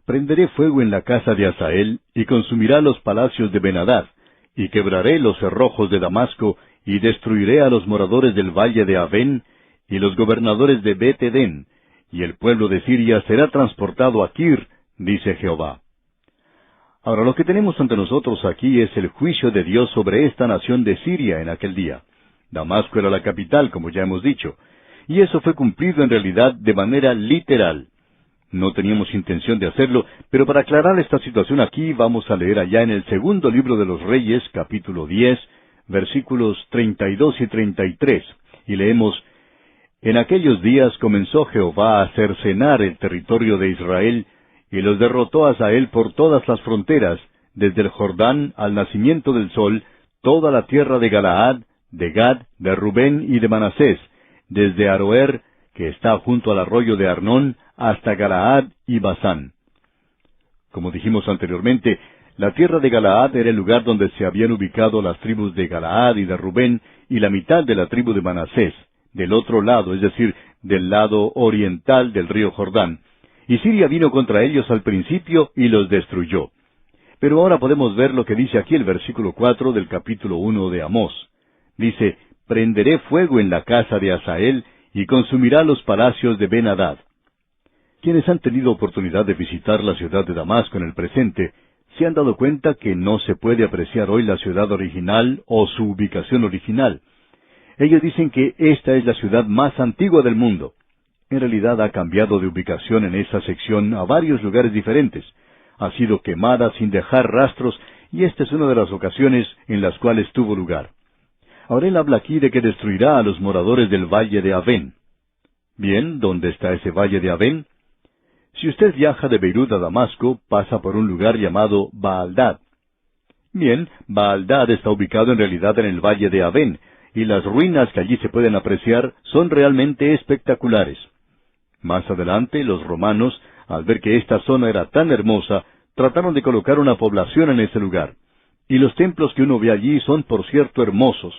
«Prenderé fuego en la casa de Hazael, y consumirá los palacios de Ben-Hadad, y quebraré los cerrojos de Damasco, y destruiré a los moradores del valle de Avén, y los gobernadores de Bet-Edén, y el pueblo de Siria será transportado a Kir, dice Jehová». Ahora, lo que tenemos ante nosotros aquí es el juicio de Dios sobre esta nación de Siria en aquel día. Damasco era la capital, como ya hemos dicho, y eso fue cumplido en realidad de manera literal. No teníamos intención de hacerlo, pero para aclarar esta situación aquí vamos a leer allá en el segundo libro de los Reyes, capítulo 10, versículos 32 y 33, y leemos, «En aquellos días comenzó Jehová a cercenar el territorio de Israel, y los derrotó a Hazael por todas las fronteras, desde el Jordán al nacimiento del sol, toda la tierra de Galaad, de Gad, de Rubén y de Manasés, desde Aroer, que está junto al arroyo de Arnón, hasta Galaad y Basán». Como dijimos anteriormente, la tierra de Galaad era el lugar donde se habían ubicado las tribus de Galaad y de Rubén, y la mitad de la tribu de Manasés, del otro lado, es decir, del lado oriental del río Jordán, y Siria vino contra ellos al principio y los destruyó. Pero ahora podemos ver lo que dice aquí el versículo 4 del capítulo 1 de Amós. Dice, «Prenderé fuego en la casa de Hazael, y consumirá los palacios de Ben-Hadad». Quienes han tenido oportunidad de visitar la ciudad de Damasco en el presente, se han dado cuenta que no se puede apreciar hoy la ciudad original o su ubicación original. Ellos dicen que esta es la ciudad más antigua del mundo. En realidad ha cambiado de ubicación en esa sección a varios lugares diferentes. Ha sido quemada sin dejar rastros, y esta es una de las ocasiones en las cuales tuvo lugar. Ahora él habla aquí de que destruirá a los moradores del valle de Avén. Bien, ¿dónde está ese valle de Avén? Si usted viaja de Beirut a Damasco, pasa por un lugar llamado Baaldad. Bien, Baaldad está ubicado en realidad en el valle de Avén, y las ruinas que allí se pueden apreciar son realmente espectaculares. Más adelante, los romanos, al ver que esta zona era tan hermosa, trataron de colocar una población en ese lugar. Y los templos que uno ve allí son, por cierto, hermosos.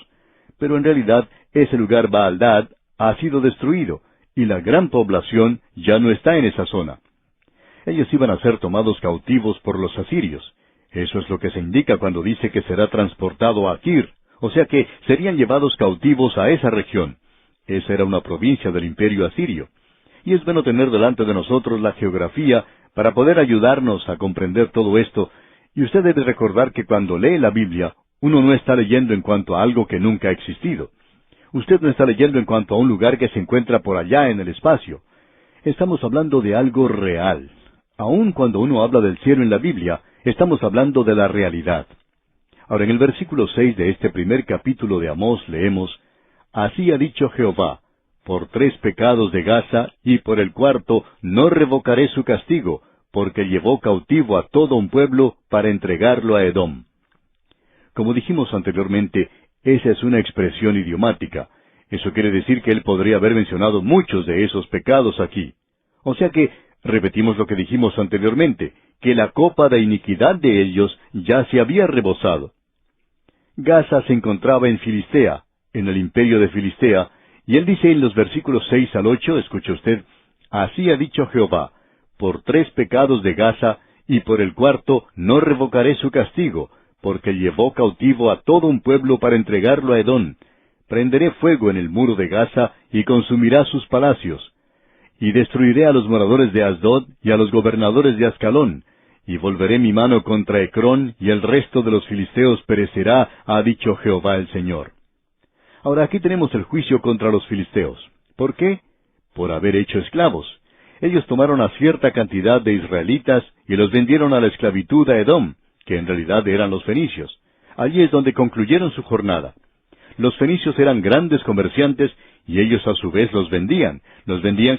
Pero en realidad, ese lugar Baaldad ha sido destruido, y la gran población ya no está en esa zona. Ellos iban a ser tomados cautivos por los asirios. Eso es lo que se indica cuando dice que será transportado a Kir, o sea que serían llevados cautivos a esa región. Esa era una provincia del imperio asirio. Y es bueno tener delante de nosotros la geografía para poder ayudarnos a comprender todo esto, y usted debe recordar que cuando lee la Biblia, uno no está leyendo en cuanto a algo que nunca ha existido. Usted no está leyendo en cuanto a un lugar que se encuentra por allá en el espacio. Estamos hablando de algo real. Aun cuando uno habla del cielo en la Biblia, estamos hablando de la realidad. Ahora, en el versículo 6 de este primer capítulo de Amós leemos, «Así ha dicho Jehová, por 3 pecados de Gaza, y por el 4 no revocaré su castigo, porque llevó cautivo a todo un pueblo para entregarlo a Edom». Como dijimos anteriormente, esa es una expresión idiomática. Eso quiere decir que él podría haber mencionado muchos de esos pecados aquí. O sea que, repetimos lo que dijimos anteriormente, que la copa de iniquidad de ellos ya se había rebosado. Gaza se encontraba en Filistea, en el imperio de Filistea, y él dice en los versículos 6 al 8, escuche usted, «Así ha dicho Jehová, por 3 pecados de Gaza, y por el 4 no revocaré su castigo, porque llevó cautivo a todo un pueblo para entregarlo a Edom. Prenderé fuego en el muro de Gaza, y consumirá sus palacios. Y destruiré a los moradores de Asdod, y a los gobernadores de Ascalón, y volveré mi mano contra Ecrón, y el resto de los filisteos perecerá, ha dicho Jehová el Señor». Ahora aquí tenemos el juicio contra los filisteos. ¿Por qué? Por haber hecho esclavos. Ellos tomaron a cierta cantidad de israelitas y los vendieron a la esclavitud a Edom, que en realidad eran los fenicios. Allí es donde concluyeron su jornada. Los fenicios eran grandes comerciantes y ellos a su vez los vendían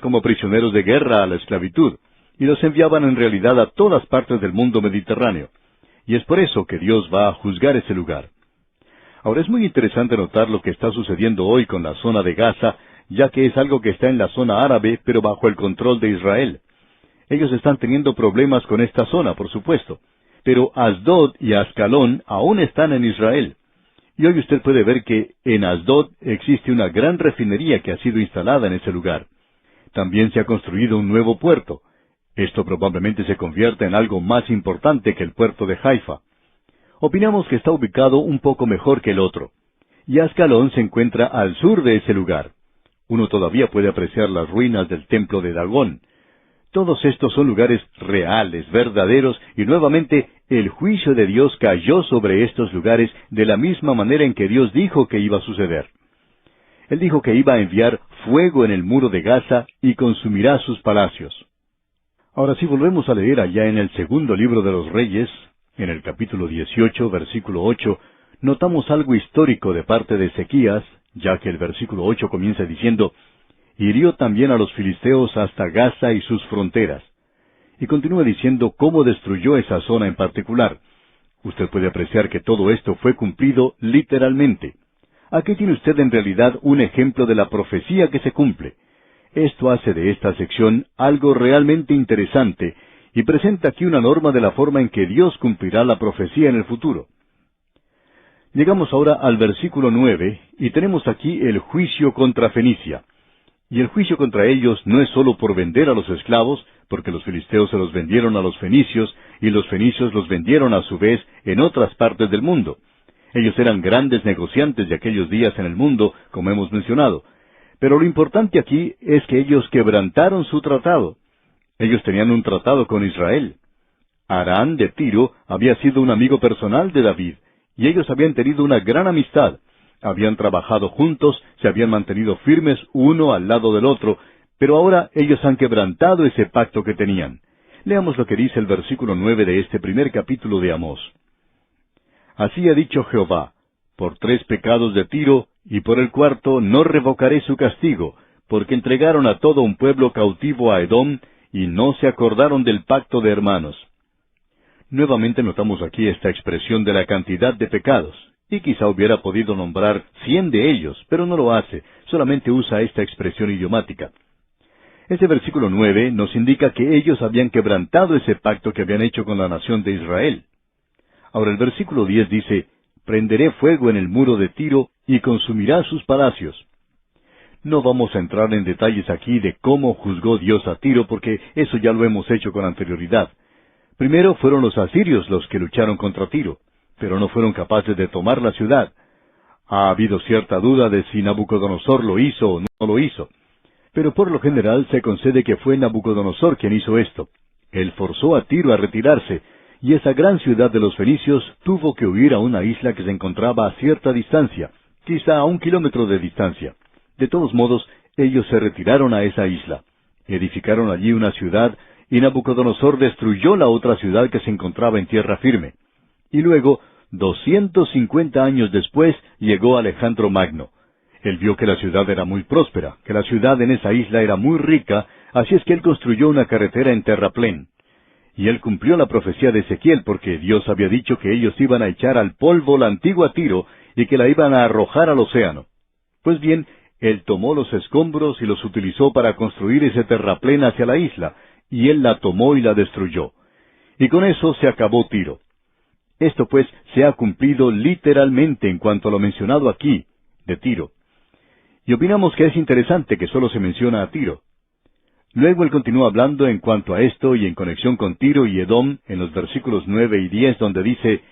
como prisioneros de guerra a la esclavitud, y los enviaban en realidad a todas partes del mundo mediterráneo. Y es por eso que Dios va a juzgar ese lugar. Ahora es muy interesante notar lo que está sucediendo hoy con la zona de Gaza, ya que es algo que está en la zona árabe, pero bajo el control de Israel. Ellos están teniendo problemas con esta zona, por supuesto, pero Asdod y Ascalón aún están en Israel. Y hoy usted puede ver que en Asdod existe una gran refinería que ha sido instalada en ese lugar. También se ha construido un nuevo puerto. Esto probablemente se convierta en algo más importante que el puerto de Haifa. Opinamos que está ubicado un poco mejor que el otro. Y Ascalón se encuentra al sur de ese lugar. Uno todavía puede apreciar las ruinas del templo de Dagón. Todos estos son lugares reales, verdaderos, y nuevamente el juicio de Dios cayó sobre estos lugares de la misma manera en que Dios dijo que iba a suceder. Él dijo que iba a enviar fuego en el muro de Gaza y consumirá sus palacios. Ahora, si volvemos a leer allá en el segundo libro de los Reyes, en el capítulo 18, versículo 8, notamos algo histórico de parte de Ezequías, ya que el versículo 8 comienza diciendo, «Hirió también a los filisteos hasta Gaza y sus fronteras». Y continúa diciendo cómo destruyó esa zona en particular. Usted puede apreciar que todo esto fue cumplido literalmente. Aquí tiene usted en realidad un ejemplo de la profecía que se cumple. Esto hace de esta sección algo realmente interesante, y presenta aquí una norma de la forma en que Dios cumplirá la profecía en el futuro. Llegamos ahora al versículo 9, y tenemos aquí el juicio contra Fenicia. Y el juicio contra ellos no es sólo por vender a los esclavos, porque los filisteos se los vendieron a los fenicios, y los fenicios los vendieron a su vez en otras partes del mundo. Ellos eran grandes negociantes de aquellos días en el mundo, como hemos mencionado. Pero lo importante aquí es que ellos quebrantaron su tratado. Ellos tenían un tratado con Israel. Harán de Tiro había sido un amigo personal de David, y ellos habían tenido una gran amistad. Habían trabajado juntos, se habían mantenido firmes uno al lado del otro, pero ahora ellos han quebrantado ese pacto que tenían. Leamos lo que dice el versículo 9 de este primer capítulo de Amós. Así ha dicho Jehová: por 3 pecados de Tiro, y por el cuarto no revocaré su castigo, porque entregaron a todo un pueblo cautivo a Edom, y no se acordaron del pacto de hermanos. Nuevamente notamos aquí esta expresión de la cantidad de pecados, y quizá hubiera podido nombrar 100 de ellos, pero no lo hace, solamente usa esta expresión idiomática. Este versículo 9 nos indica que ellos habían quebrantado ese pacto que habían hecho con la nación de Israel. Ahora el versículo 10 dice: prenderé fuego en el muro de Tiro, y consumirá sus palacios. No vamos a entrar en detalles aquí de cómo juzgó Dios a Tiro, porque eso ya lo hemos hecho con anterioridad. Primero fueron los asirios los que lucharon contra Tiro, pero no fueron capaces de tomar la ciudad. Ha habido cierta duda de si Nabucodonosor lo hizo o no lo hizo. Pero por lo general se concede que fue Nabucodonosor quien hizo esto. Él forzó a Tiro a retirarse, y esa gran ciudad de los fenicios tuvo que huir a una isla que se encontraba a cierta distancia, quizá a 1 kilómetro de distancia. De todos modos, ellos se retiraron a esa isla. Edificaron allí una ciudad, y Nabucodonosor destruyó la otra ciudad que se encontraba en tierra firme. Y luego, 250 años después, llegó Alejandro Magno. Él vio que la ciudad era muy próspera, que la ciudad en esa isla era muy rica, así es que él construyó una carretera en terraplén. Y él cumplió la profecía de Ezequiel, porque Dios había dicho que ellos iban a echar al polvo la antigua Tiro, y que la iban a arrojar al océano. Pues bien, él tomó los escombros y los utilizó para construir ese terraplén hacia la isla, y él la tomó y la destruyó. Y con eso se acabó Tiro. Esto pues se ha cumplido literalmente en cuanto a lo mencionado aquí, de Tiro. Y opinamos que es interesante que solo se menciona a Tiro. Luego él continúa hablando en cuanto a esto y en conexión con Tiro y Edom en los versículos 9 y 10, donde dice: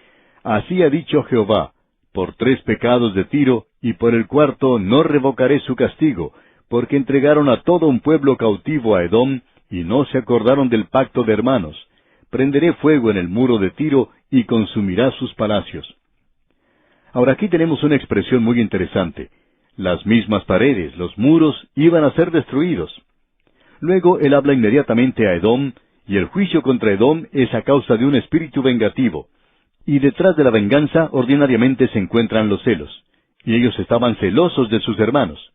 así ha dicho Jehová: por 3 pecados de Tiro, y por el cuarto no revocaré su castigo, porque entregaron a todo un pueblo cautivo a Edom, y no se acordaron del pacto de hermanos. Prenderé fuego en el muro de Tiro, y consumirá sus palacios. Ahora aquí tenemos una expresión muy interesante. Las mismas paredes, los muros, iban a ser destruidos. Luego él habla inmediatamente a Edom, y el juicio contra Edom es a causa de un espíritu vengativo. Y detrás de la venganza ordinariamente se encuentran los celos. Y ellos estaban celosos de sus hermanos.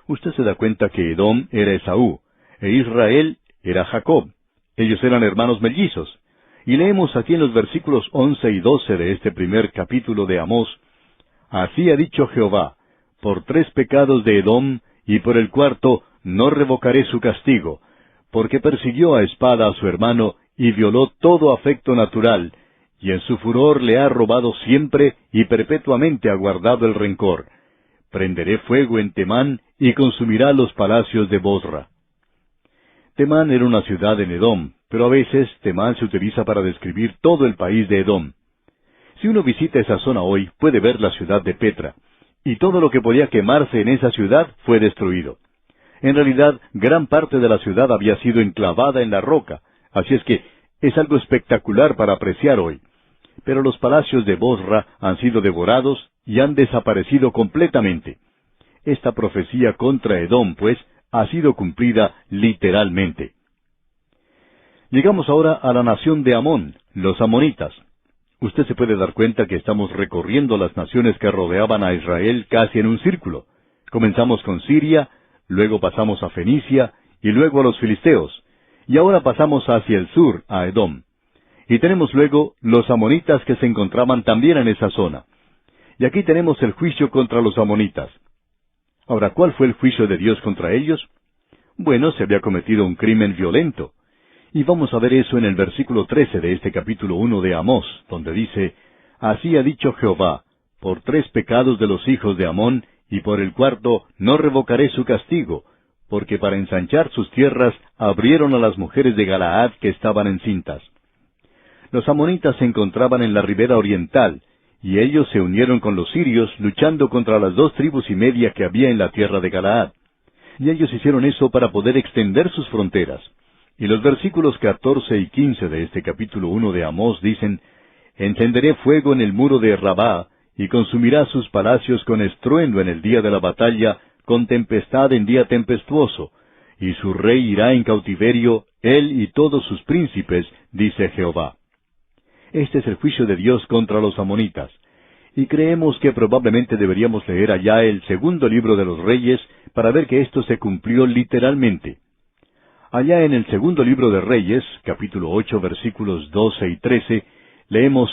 Usted se da cuenta que Edom era Esaú, e Israel era Jacob. Ellos eran hermanos mellizos. Y leemos aquí en los versículos 11 y 12 de este primer capítulo de Amós: así ha dicho Jehová: por 3 pecados de Edom, y por el cuarto no revocaré su castigo, porque persiguió a espada a su hermano, y violó todo afecto natural, y en su furor le ha robado siempre, y perpetuamente ha guardado el rencor. Prenderé fuego en Temán, y consumirá los palacios de Bosra. Temán era una ciudad en Edom, pero a veces Temán se utiliza para describir todo el país de Edom. Si uno visita esa zona hoy, puede ver la ciudad de Petra, y todo lo que podía quemarse en esa ciudad fue destruido. En realidad, gran parte de la ciudad había sido enclavada en la roca, así es que es algo espectacular para apreciar hoy. Pero los palacios de Bosra han sido devorados y han desaparecido completamente. Esta profecía contra Edom, pues, ha sido cumplida literalmente. Llegamos ahora a la nación de Amón, los amonitas. Usted se puede dar cuenta que estamos recorriendo las naciones que rodeaban a Israel casi en un círculo. Comenzamos con Siria, luego pasamos a Fenicia, y luego a los filisteos, y ahora pasamos hacia el sur, a Edom. Y tenemos luego los amonitas que se encontraban también en esa zona. Y aquí tenemos el juicio contra los amonitas. Ahora, ¿cuál fue el juicio de Dios contra ellos? Bueno, se había cometido un crimen violento. Y vamos a ver eso en el versículo 13 de este capítulo 1 de Amós, donde dice: así ha dicho Jehová: por 3 pecados de los hijos de Amón, y por el cuarto no revocaré su castigo, porque para ensanchar sus tierras abrieron a las mujeres de Galaad que estaban encintas. Los amonitas se encontraban en la ribera oriental, y ellos se unieron con los sirios luchando contra las 2,5 tribus que había en la tierra de Galaad. Y ellos hicieron eso para poder extender sus fronteras. Y los versículos 14 y 15 de este capítulo 1 de Amós dicen, «Encenderé fuego en el muro de Rabá, y consumirá sus palacios con estruendo en el día de la batalla, con tempestad en día tempestuoso, y su rey irá en cautiverio, él y todos sus príncipes, dice Jehová». Este es el juicio de Dios contra los amonitas. Y creemos que probablemente deberíamos leer allá el segundo libro de los Reyes para ver que esto se cumplió literalmente. Allá en el segundo libro de Reyes, capítulo 8, versículos 12 y 13, leemos,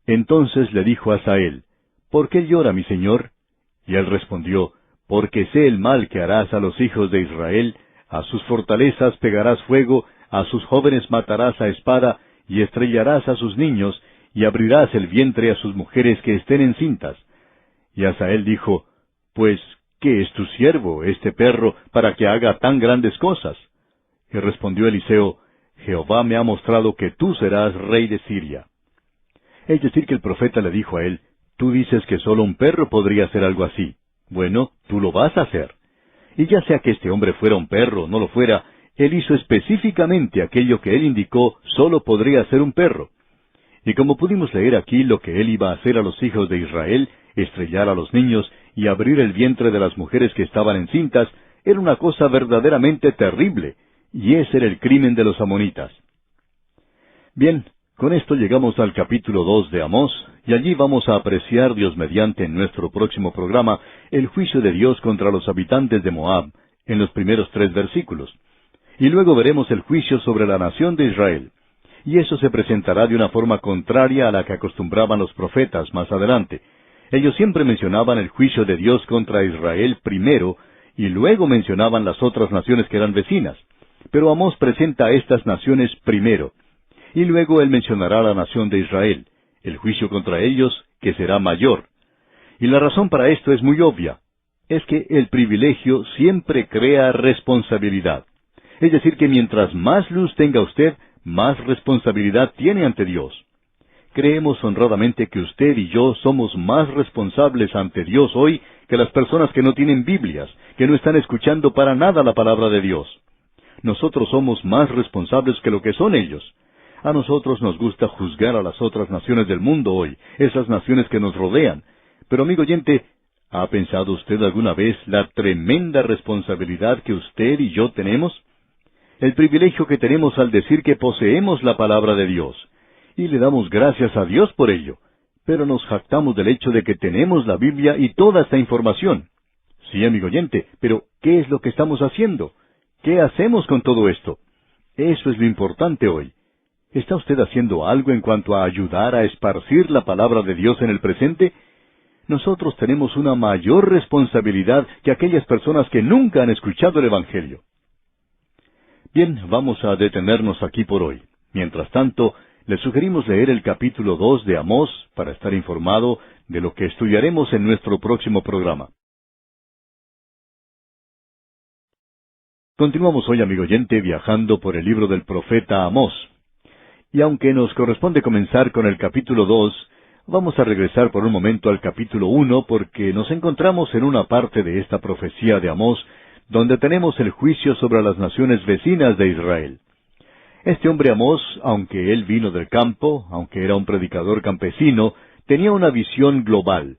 «Entonces le dijo a Asael, ¿por qué llora mi señor?» Y él respondió, «Porque sé el mal que harás a los hijos de Israel, a sus fortalezas pegarás fuego, a sus jóvenes matarás a espada, y estrellarás a sus niños, y abrirás el vientre a sus mujeres que estén encintas». Y Asael dijo, «Pues, ¿qué es tu siervo, este perro, para que haga tan grandes cosas?» Y respondió Eliseo, «Jehová me ha mostrado que tú serás rey de Siria». Es decir, que el profeta le dijo a él, «Tú dices que solo un perro podría hacer algo así. Bueno, tú lo vas a hacer». Y ya sea que este hombre fuera un perro o no lo fuera, él hizo específicamente aquello que él indicó solo podría hacer un perro. Y como pudimos leer aquí lo que él iba a hacer a los hijos de Israel, estrellar a los niños y abrir el vientre de las mujeres que estaban encintas, era una cosa verdaderamente terrible, y ese era el crimen de los amonitas. Bien, con esto llegamos al capítulo 2 de Amós, y allí vamos a apreciar, Dios mediante, en nuestro próximo programa, el juicio de Dios contra los habitantes de Moab, en los primeros 3 versículos. Y luego veremos el juicio sobre la nación de Israel. Y eso se presentará de una forma contraria a la que acostumbraban los profetas más adelante. Ellos siempre mencionaban el juicio de Dios contra Israel primero, y luego mencionaban las otras naciones que eran vecinas. Pero Amós presenta a estas naciones primero. Y luego él mencionará a la nación de Israel, el juicio contra ellos, que será mayor. Y la razón para esto es muy obvia. Es que el privilegio siempre crea responsabilidad. Es decir, que mientras más luz tenga usted, más responsabilidad tiene ante Dios. Creemos honradamente que usted y yo somos más responsables ante Dios hoy que las personas que no tienen Biblias, que no están escuchando para nada la palabra de Dios. Nosotros somos más responsables que lo que son ellos. A nosotros nos gusta juzgar a las otras naciones del mundo hoy, esas naciones que nos rodean. Pero amigo oyente, ¿ha pensado usted alguna vez la tremenda responsabilidad que usted y yo tenemos? El privilegio que tenemos al decir que poseemos la palabra de Dios. Y le damos gracias a Dios por ello. Pero nos jactamos del hecho de que tenemos la Biblia y toda esta información. Sí, amigo oyente, pero ¿qué es lo que estamos haciendo? ¿Qué hacemos con todo esto? Eso es lo importante hoy. ¿Está usted haciendo algo en cuanto a ayudar a esparcir la palabra de Dios en el presente? Nosotros tenemos una mayor responsabilidad que aquellas personas que nunca han escuchado el Evangelio. Bien, vamos a detenernos aquí por hoy. Mientras tanto, le sugerimos leer el capítulo 2 de Amós para estar informado de lo que estudiaremos en nuestro próximo programa. Continuamos hoy, amigo oyente, viajando por el libro del profeta Amós. Y aunque nos corresponde comenzar con el capítulo 2, vamos a regresar por un momento al capítulo 1 porque nos encontramos en una parte de esta profecía de Amós donde tenemos el juicio sobre las naciones vecinas de Israel. Este hombre Amós, aunque él vino del campo, aunque era un predicador campesino, tenía una visión global.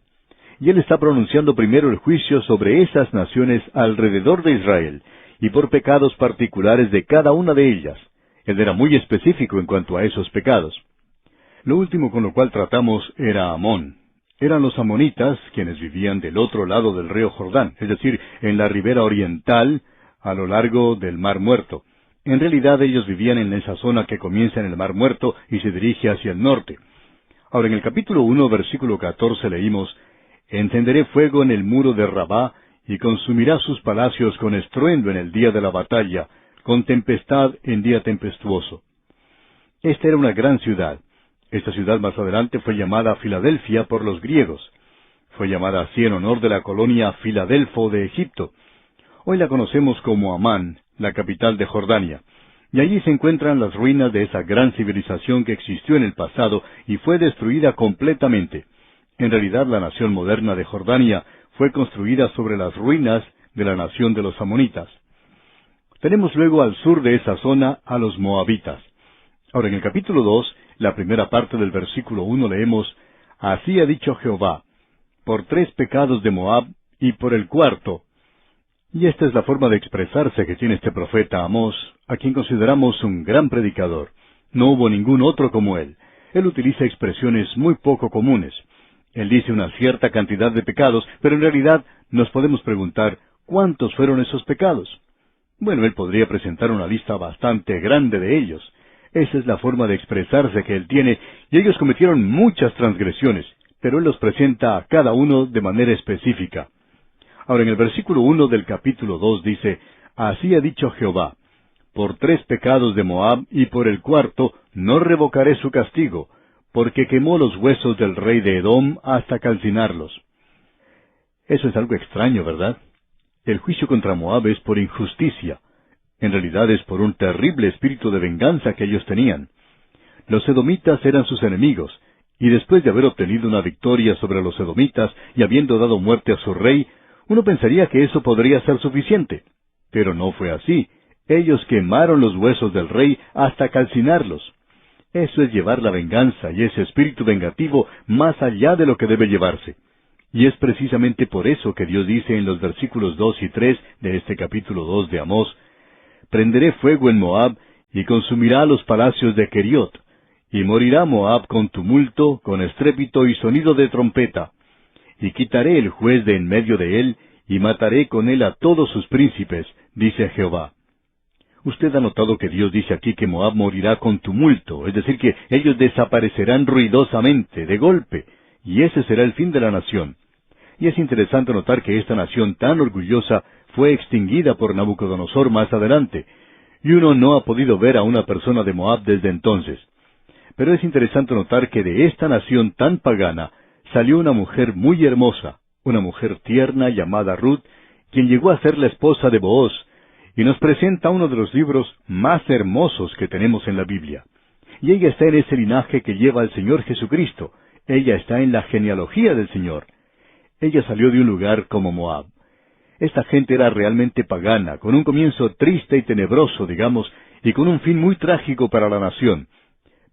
Y él está pronunciando primero el juicio sobre esas naciones alrededor de Israel, y por pecados particulares de cada una de ellas. Él era muy específico en cuanto a esos pecados. Lo último con lo cual tratamos era Amón. Eran los amonitas quienes vivían del otro lado del río Jordán, es decir, en la ribera oriental, a lo largo del Mar Muerto. En realidad ellos vivían en esa zona que comienza en el Mar Muerto y se dirige hacia el norte. Ahora en el capítulo 1, versículo 14 leímos, «Encenderé fuego en el muro de Rabá, y consumirá sus palacios con estruendo en el día de la batalla, con tempestad en día tempestuoso». Esta era una gran ciudad. Esta ciudad más adelante fue llamada Filadelfia por los griegos. Fue llamada así en honor de la colonia Filadelfo de Egipto. Hoy la conocemos como Amán, la capital de Jordania. Y allí se encuentran las ruinas de esa gran civilización que existió en el pasado y fue destruida completamente. En realidad, la nación moderna de Jordania fue construida sobre las ruinas de la nación de los amonitas. Tenemos luego al sur de esa zona a los moabitas. Ahora, en el capítulo 2, la primera parte del versículo 1 leemos, «Así ha dicho Jehová, por 3 pecados de Moab, y por el cuarto». Y esta es la forma de expresarse que tiene este profeta Amós, a quien consideramos un gran predicador. No hubo ningún otro como él. Él utiliza expresiones muy poco comunes. Él dice una cierta cantidad de pecados, pero en realidad nos podemos preguntar, ¿cuántos fueron esos pecados? Bueno, él podría presentar una lista bastante grande de ellos. Esa es la forma de expresarse que él tiene, y ellos cometieron muchas transgresiones, pero él los presenta a cada uno de manera específica. Ahora, en el versículo 1 del capítulo 2 dice, «Así ha dicho Jehová, por 3 pecados de Moab, y por el cuarto no revocaré su castigo, porque quemó los huesos del rey de Edom hasta calcinarlos». Eso es algo extraño, ¿verdad? El juicio contra Moab es por injusticia. En realidad es por un terrible espíritu de venganza que ellos tenían. Los edomitas eran sus enemigos, y después de haber obtenido una victoria sobre los edomitas y habiendo dado muerte a su rey, uno pensaría que eso podría ser suficiente. Pero no fue así. Ellos quemaron los huesos del rey hasta calcinarlos. Eso es llevar la venganza y ese espíritu vengativo más allá de lo que debe llevarse. Y es precisamente por eso que Dios dice en los versículos 2 y 3 de este capítulo 2 de Amós, «Prenderé fuego en Moab, y consumirá los palacios de Keriot, y morirá Moab con tumulto, con estrépito y sonido de trompeta. Y quitaré el juez de en medio de él, y mataré con él a todos sus príncipes, dice Jehová». Usted ha notado que Dios dice aquí que Moab morirá con tumulto, es decir, que ellos desaparecerán ruidosamente, de golpe, y ese será el fin de la nación. Y es interesante notar que esta nación tan orgullosa fue extinguida por Nabucodonosor más adelante, y uno no ha podido ver a una persona de Moab desde entonces. Pero es interesante notar que de esta nación tan pagana salió una mujer muy hermosa, una mujer tierna llamada Ruth, quien llegó a ser la esposa de Booz, y nos presenta uno de los libros más hermosos que tenemos en la Biblia. Y ella está en ese linaje que lleva al Señor Jesucristo. Ella está en la genealogía del Señor. Ella salió de un lugar como Moab. Esta gente era realmente pagana, con un comienzo triste y tenebroso, digamos, y con un fin muy trágico para la nación.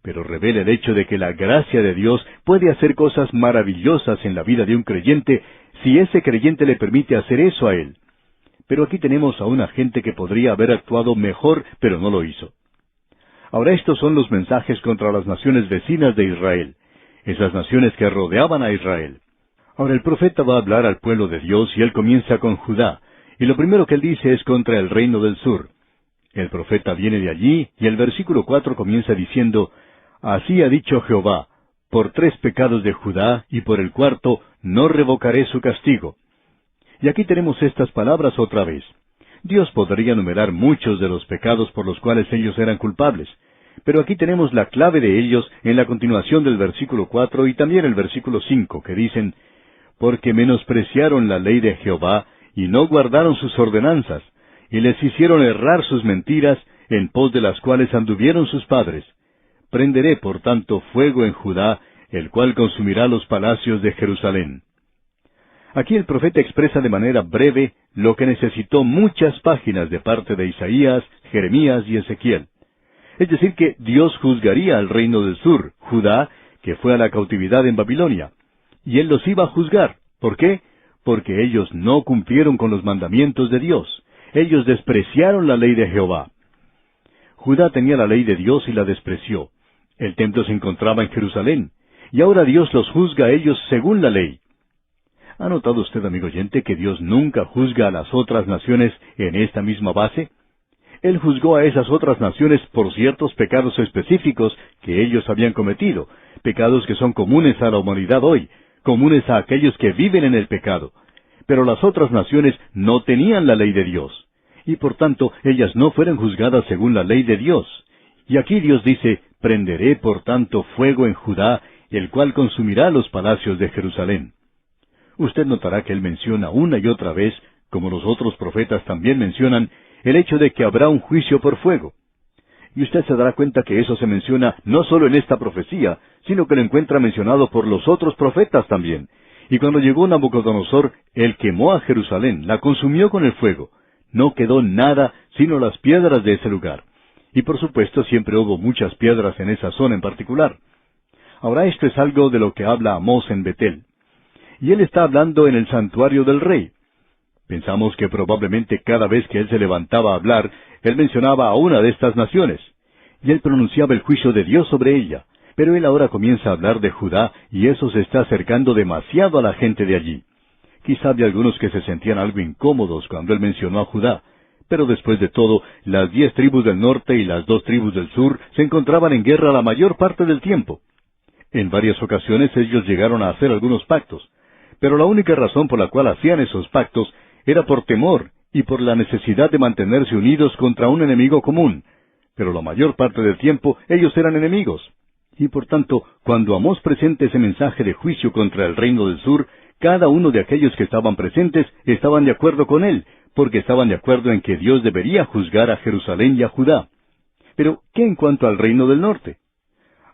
Pero revela el hecho de que la gracia de Dios puede hacer cosas maravillosas en la vida de un creyente, si ese creyente le permite hacer eso a él. Pero aquí tenemos a una gente que podría haber actuado mejor, pero no lo hizo. Ahora estos son los mensajes contra las naciones vecinas de Israel, esas naciones que rodeaban a Israel. Ahora el profeta va a hablar al pueblo de Dios y él comienza con Judá, y lo primero que él dice es contra el reino del sur. El profeta viene de allí, y el versículo 4 comienza diciendo, «Así ha dicho Jehová, por 3 pecados de Judá, y por el cuarto no revocaré su castigo». Y aquí tenemos estas palabras otra vez. Dios podría enumerar muchos de los pecados por los cuales ellos eran culpables, pero aquí tenemos la clave de ellos en la continuación del versículo 4 y también el versículo 5, que dicen, «Porque menospreciaron la ley de Jehová, y no guardaron sus ordenanzas, y les hicieron errar sus mentiras, en pos de las cuales anduvieron sus padres. Prenderé, por tanto, fuego en Judá, el cual consumirá los palacios de Jerusalén». Aquí el profeta expresa de manera breve lo que necesitó muchas páginas de parte de Isaías, Jeremías y Ezequiel. Es decir, que Dios juzgaría al reino del sur, Judá, que fue a la cautividad en Babilonia. Y Él los iba a juzgar. ¿Por qué? Porque ellos no cumplieron con los mandamientos de Dios. Ellos despreciaron la ley de Jehová. Judá tenía la ley de Dios y la despreció. El templo se encontraba en Jerusalén. Y ahora Dios los juzga a ellos según la ley. ¿Ha notado usted, amigo oyente, que Dios nunca juzga a las otras naciones en esta misma base? Él juzgó a esas otras naciones por ciertos pecados específicos que ellos habían cometido, pecados que son comunes a la humanidad hoy, comunes a aquellos que viven en el pecado. Pero las otras naciones no tenían la ley de Dios, y por tanto ellas no fueron juzgadas según la ley de Dios. Y aquí Dios dice, «Prenderé por tanto fuego en Judá, el cual consumirá los palacios de Jerusalén». Usted notará que él menciona una y otra vez como los otros profetas también mencionan, el hecho de que habrá un juicio por fuego. Y usted se dará cuenta que eso se menciona no solo en esta profecía, sino que lo encuentra mencionado por los otros profetas también. Y cuando llegó Nabucodonosor, él quemó a Jerusalén, la consumió con el fuego. No quedó nada sino las piedras de ese lugar. Y por supuesto siempre hubo muchas piedras en esa zona en particular. Ahora esto es algo de lo que habla Amós en Betel. Y él está hablando en el santuario del rey. Pensamos que probablemente cada vez que él se levantaba a hablar, él mencionaba a una de estas naciones. Y él pronunciaba el juicio de Dios sobre ella. Pero él ahora comienza a hablar de Judá, y eso se está acercando demasiado a la gente de allí. Quizá había algunos que se sentían algo incómodos cuando él mencionó a Judá. Pero después de todo, las 10 tribus del norte y las 2 tribus del sur se encontraban en guerra la mayor parte del tiempo. En varias ocasiones ellos llegaron a hacer algunos pactos. Pero la única razón por la cual hacían esos pactos era por temor y por la necesidad de mantenerse unidos contra un enemigo común. Pero la mayor parte del tiempo ellos eran enemigos. Y por tanto, cuando Amós presenta ese mensaje de juicio contra el reino del sur, cada uno de aquellos que estaban presentes estaban de acuerdo con él, porque estaban de acuerdo en que Dios debería juzgar a Jerusalén y a Judá. Pero, ¿qué en cuanto al reino del norte?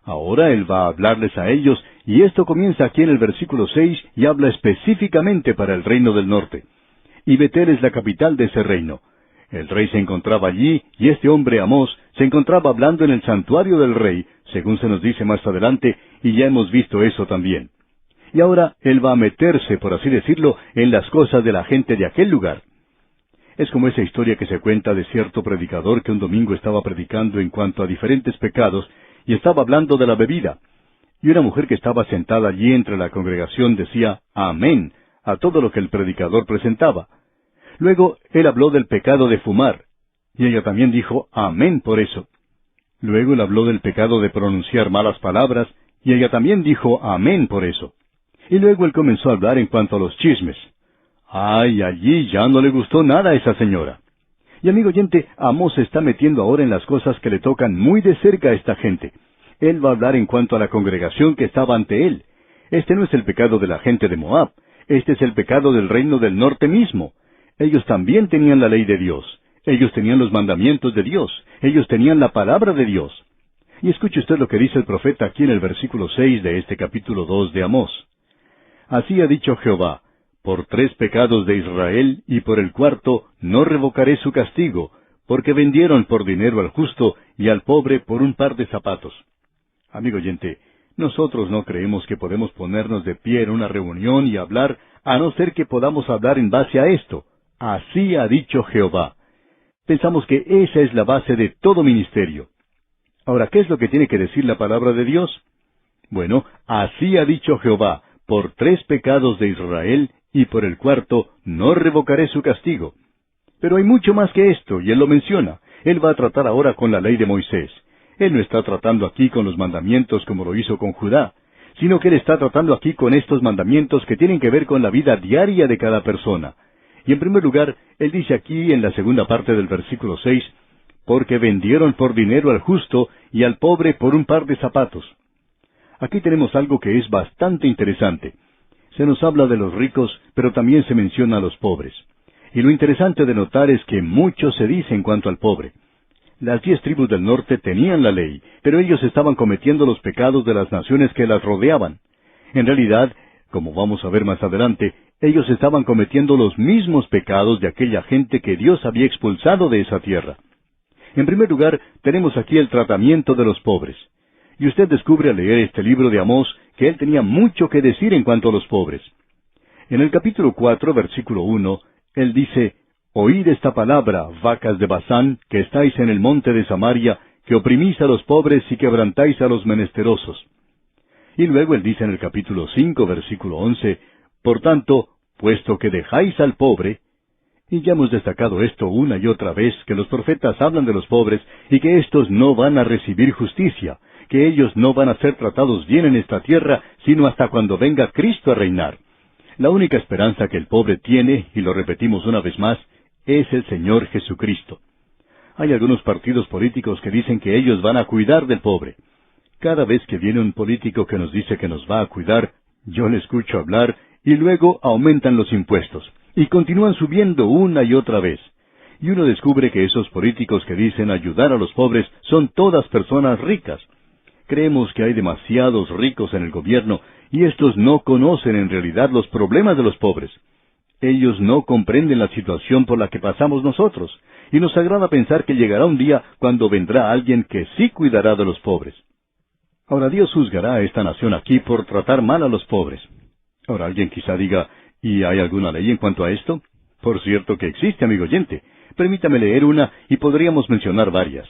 Ahora él va a hablarles a ellos, y esto comienza aquí en el versículo 6 y habla específicamente para el reino del norte. Y Betel es la capital de ese reino. El rey se encontraba allí, y este hombre Amós se encontraba hablando en el santuario del rey, según se nos dice más adelante, y ya hemos visto eso también. Y ahora él va a meterse, por así decirlo, en las cosas de la gente de aquel lugar. Es como esa historia que se cuenta de cierto predicador que un domingo estaba predicando en cuanto a diferentes pecados, y estaba hablando de la bebida. Y una mujer que estaba sentada allí entre la congregación decía «Amén» a todo lo que el predicador presentaba. Luego él habló del pecado de fumar, y ella también dijo «Amén» por eso. Luego él habló del pecado de pronunciar malas palabras, y ella también dijo «Amén» por eso. Y luego él comenzó a hablar en cuanto a los chismes. ¡Ay, allí ya no le gustó nada a esa señora! Y amigo oyente, Amós se está metiendo ahora en las cosas que le tocan muy de cerca a esta gente. Él va a hablar en cuanto a la congregación que estaba ante él. Este no es el pecado de la gente de Moab. Este es el pecado del reino del norte mismo. Ellos también tenían la ley de Dios. Ellos tenían los mandamientos de Dios. Ellos tenían la palabra de Dios. Y escuche usted lo que dice el profeta aquí en el versículo 6 de este capítulo 2 de Amós. Así ha dicho Jehová, por 3 pecados de Israel, y por el 4 no revocaré su castigo, porque vendieron por dinero al justo y al pobre por un par de zapatos. Amigo oyente, nosotros no creemos que podemos ponernos de pie en una reunión y hablar, a no ser que podamos hablar en base a esto. Así ha dicho Jehová. Pensamos que esa es la base de todo ministerio. Ahora, ¿qué es lo que tiene que decir la palabra de Dios? Bueno, así ha dicho Jehová, por 3 pecados de Israel, y por el 4 no revocaré su castigo. Pero hay mucho más que esto, y él lo menciona. Él va a tratar ahora con la ley de Moisés. Él no está tratando aquí con los mandamientos como lo hizo con Judá, sino que él está tratando aquí con estos mandamientos que tienen que ver con la vida diaria de cada persona. Y en primer lugar, él dice aquí en la segunda parte del versículo 6, porque vendieron por dinero al justo y al pobre por un par de zapatos. Aquí tenemos algo que es bastante interesante. Se nos habla de los ricos, pero también se menciona a los pobres. Y lo interesante de notar es que mucho se dice en cuanto al pobre. Las 10 tribus del norte tenían la ley, pero ellos estaban cometiendo los pecados de las naciones que las rodeaban. En realidad, como vamos a ver más adelante, ellos estaban cometiendo los mismos pecados de aquella gente que Dios había expulsado de esa tierra. En primer lugar, tenemos aquí el tratamiento de los pobres. Y usted descubre al leer este libro de Amós que él tenía mucho que decir en cuanto a los pobres. En el capítulo 4, versículo 1, él dice, «Oíd esta palabra, vacas de Basán, que estáis en el monte de Samaria, que oprimís a los pobres y quebrantáis a los menesterosos». Y luego él dice en el capítulo 5, versículo 11, «Por tanto, puesto que dejáis al pobre», y ya hemos destacado esto una y otra vez, que los profetas hablan de los pobres y que éstos no van a recibir justicia, que ellos no van a ser tratados bien en esta tierra, sino hasta cuando venga Cristo a reinar. La única esperanza que el pobre tiene, y lo repetimos una vez más, es el Señor Jesucristo. Hay algunos partidos políticos que dicen que ellos van a cuidar del pobre. Cada vez que viene un político que nos dice que nos va a cuidar, yo le escucho hablar y luego aumentan los impuestos. Y continúan subiendo una y otra vez. Y uno descubre que esos políticos que dicen ayudar a los pobres son todas personas ricas. Creemos que hay demasiados ricos en el gobierno y estos no conocen en realidad los problemas de los pobres. Ellos no comprenden la situación por la que pasamos nosotros, y nos agrada pensar que llegará un día cuando vendrá alguien que sí cuidará de los pobres. Ahora Dios juzgará a esta nación aquí por tratar mal a los pobres. Ahora alguien quizá diga, ¿y hay alguna ley en cuanto a esto? Por cierto que existe, amigo oyente. Permítame leer una y podríamos mencionar varias.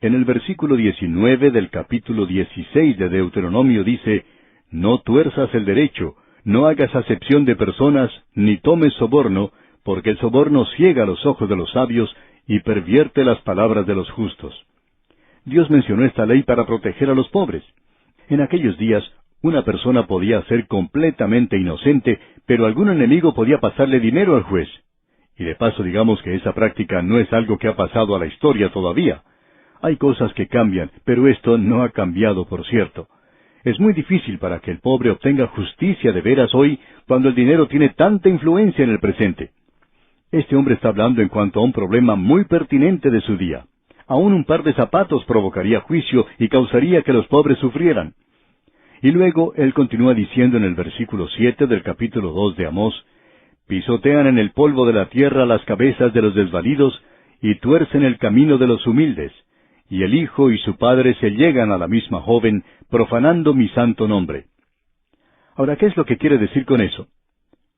En el versículo 19 del capítulo 16 de Deuteronomio dice, «No tuerzas el derecho, no hagas acepción de personas, ni tomes soborno, porque el soborno ciega los ojos de los sabios y pervierte las palabras de los justos». Dios mencionó esta ley para proteger a los pobres. En aquellos días, una persona podía ser completamente inocente, pero algún enemigo podía pasarle dinero al juez. Y de paso digamos que esa práctica no es algo que ha pasado a la historia todavía. Hay cosas que cambian, pero esto no ha cambiado, por cierto. Es muy difícil para que el pobre obtenga justicia de veras hoy, cuando el dinero tiene tanta influencia en el presente. Este hombre está hablando en cuanto a un problema muy pertinente de su día. Aún un par de zapatos provocaría juicio y causaría que los pobres sufrieran. Y luego él continúa diciendo en el versículo 7 del capítulo 2 de Amós, «Pisotean en el polvo de la tierra las cabezas de los desvalidos, y tuercen el camino de los humildes, y el hijo y su padre se llegan a la misma joven, profanando mi santo nombre». Ahora, ¿qué es lo que quiere decir con eso?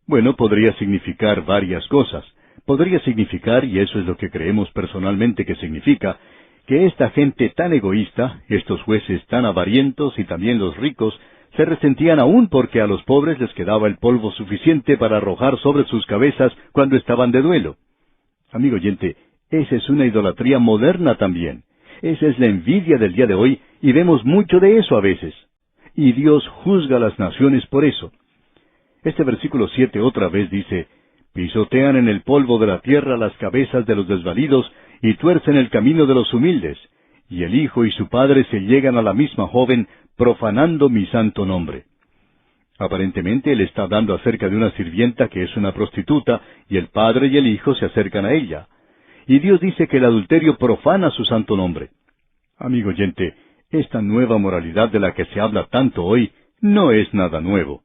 Bueno, podría significar varias cosas. Podría significar, y eso es lo que creemos personalmente que significa, que esta gente tan egoísta, estos jueces tan avarientos y también los ricos, se resentían aún porque a los pobres les quedaba el polvo suficiente para arrojar sobre sus cabezas cuando estaban de duelo. Amigo oyente, esa es una idolatría moderna también. Esa es la envidia del día de hoy, y vemos mucho de eso a veces. Y Dios juzga a las naciones por eso. Este versículo 7 otra vez dice, «Pisotean en el polvo de la tierra las cabezas de los desvalidos, y tuercen el camino de los humildes, y el hijo y su padre se llegan a la misma joven, profanando mi santo nombre». Aparentemente él está hablando acerca de una sirvienta que es una prostituta, y el padre y el hijo se acercan a ella. Y Dios dice que el adulterio profana su santo nombre. Amigo oyente, esta nueva moralidad de la que se habla tanto hoy no es nada nuevo.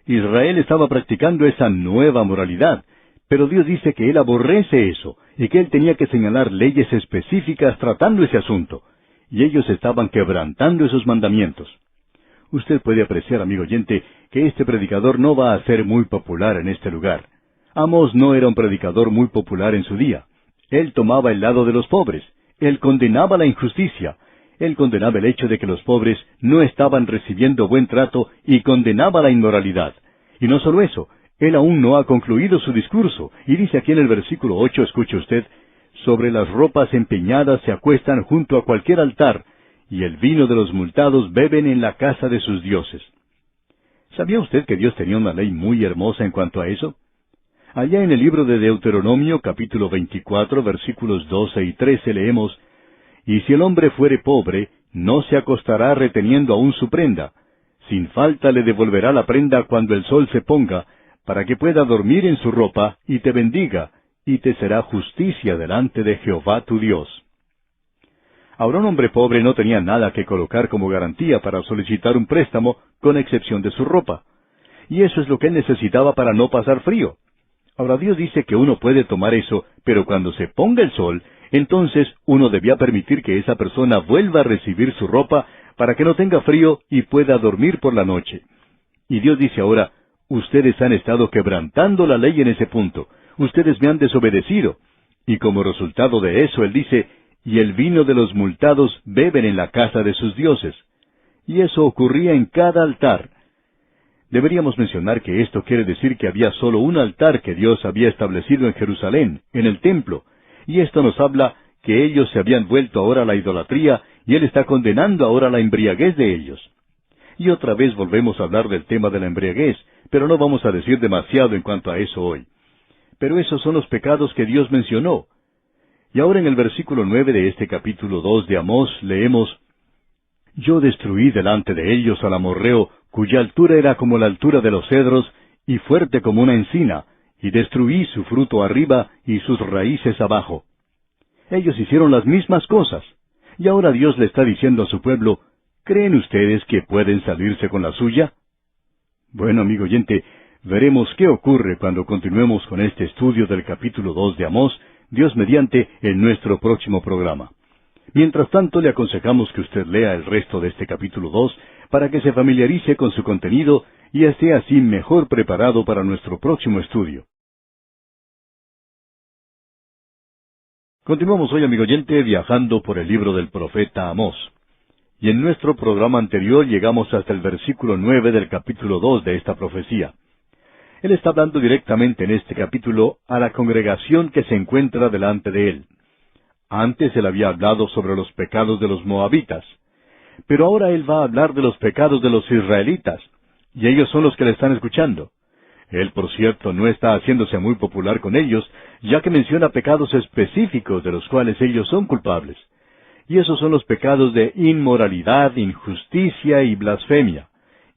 Israel estaba practicando esa nueva moralidad, pero Dios dice que Él aborrece eso, y que Él tenía que señalar leyes específicas tratando ese asunto, y ellos estaban quebrantando esos mandamientos. Usted puede apreciar, amigo oyente, que este predicador no va a ser muy popular en este lugar. Amós no era un predicador muy popular en su día. Él tomaba el lado de los pobres. Él condenaba la injusticia. Él condenaba el hecho de que los pobres no estaban recibiendo buen trato y condenaba la inmoralidad. Y no solo eso, él aún no ha concluido su discurso. Y dice aquí en el versículo 8, escuche usted, «Sobre las ropas empeñadas se acuestan junto a cualquier altar, y el vino de los multados beben en la casa de sus dioses». ¿Sabía usted que Dios tenía una ley muy hermosa en cuanto a eso? Allá en el libro de Deuteronomio, capítulo 24, versículos 12 y 13, leemos, «Y si el hombre fuere pobre, no se acostará reteniendo aún su prenda. Sin falta le devolverá la prenda cuando el sol se ponga, para que pueda dormir en su ropa, y te bendiga, y te será justicia delante de Jehová tu Dios». Ahora un hombre pobre no tenía nada que colocar como garantía para solicitar un préstamo, con excepción de su ropa. Y eso es lo que él necesitaba para no pasar frío. Ahora Dios dice que uno puede tomar eso, pero cuando se ponga el sol, entonces uno debía permitir que esa persona vuelva a recibir su ropa para que no tenga frío y pueda dormir por la noche. Y Dios dice ahora, ustedes han estado quebrantando la ley en ese punto, ustedes me han desobedecido. Y como resultado de eso, Él dice, y el vino de los multados beben en la casa de sus dioses. Y eso ocurría en cada altar. Deberíamos mencionar que esto quiere decir que había solo un altar que Dios había establecido en Jerusalén, en el templo, y esto nos habla que ellos se habían vuelto ahora a la idolatría, y Él está condenando ahora la embriaguez de ellos. Y otra vez volvemos a hablar del tema de la embriaguez, pero no vamos a decir demasiado en cuanto a eso hoy. Pero esos son los pecados que Dios mencionó. Y ahora en el versículo 9 de este capítulo 2 de Amós leemos, «Yo destruí delante de ellos al amorreo, cuya altura era como la altura de los cedros, y fuerte como una encina, y destruí su fruto arriba y sus raíces abajo. Ellos hicieron las mismas cosas, y ahora Dios le está diciendo a su pueblo, ¿creen ustedes que pueden salirse con la suya? Bueno, amigo oyente, veremos qué ocurre cuando continuemos con este estudio del capítulo 2 de Amós, Dios mediante, en nuestro próximo programa. Mientras tanto, le aconsejamos que usted lea el resto de este capítulo 2 para que se familiarice con su contenido y esté así mejor preparado para nuestro próximo estudio. Continuamos hoy, amigo oyente, viajando por el libro del profeta Amós. Y en nuestro programa anterior llegamos hasta el versículo 9 del capítulo 2 de esta profecía. Él está hablando directamente en este capítulo a la congregación que se encuentra delante de él. Antes él había hablado sobre los pecados de los moabitas, pero ahora él va a hablar de los pecados de los israelitas, y ellos son los que le están escuchando. Él, por cierto, no está haciéndose muy popular con ellos, ya que menciona pecados específicos de los cuales ellos son culpables. Y esos son los pecados de inmoralidad, injusticia y blasfemia.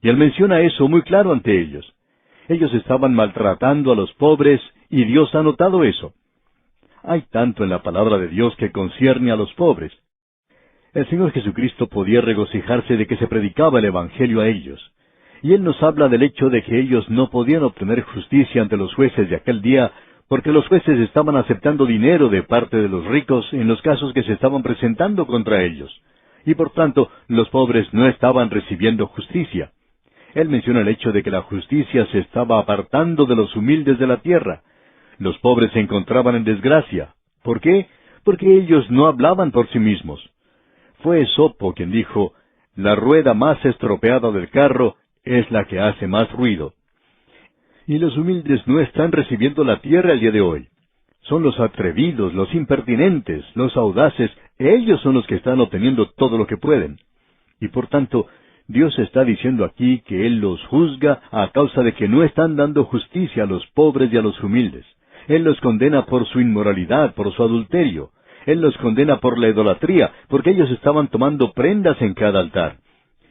Y él menciona eso muy claro ante ellos. Ellos estaban maltratando a los pobres, y Dios ha notado eso. Hay tanto en la palabra de Dios que concierne a los pobres. El Señor Jesucristo podía regocijarse de que se predicaba el Evangelio a ellos. Y Él nos habla del hecho de que ellos no podían obtener justicia ante los jueces de aquel día, porque los jueces estaban aceptando dinero de parte de los ricos en los casos que se estaban presentando contra ellos. Y por tanto, los pobres no estaban recibiendo justicia. Él menciona el hecho de que la justicia se estaba apartando de los humildes de la tierra. Los pobres se encontraban en desgracia. ¿Por qué? Porque ellos no hablaban por sí mismos. Fue Esopo quien dijo, «La rueda más estropeada del carro es la que hace más ruido». Y los humildes no están recibiendo la tierra el día de hoy. Son los atrevidos, los impertinentes, los audaces, ellos son los que están obteniendo todo lo que pueden. Y por tanto, Dios está diciendo aquí que Él los juzga a causa de que no están dando justicia a los pobres y a los humildes. Él los condena por su inmoralidad, por su adulterio. Él los condena por la idolatría, porque ellos estaban tomando prendas en cada altar.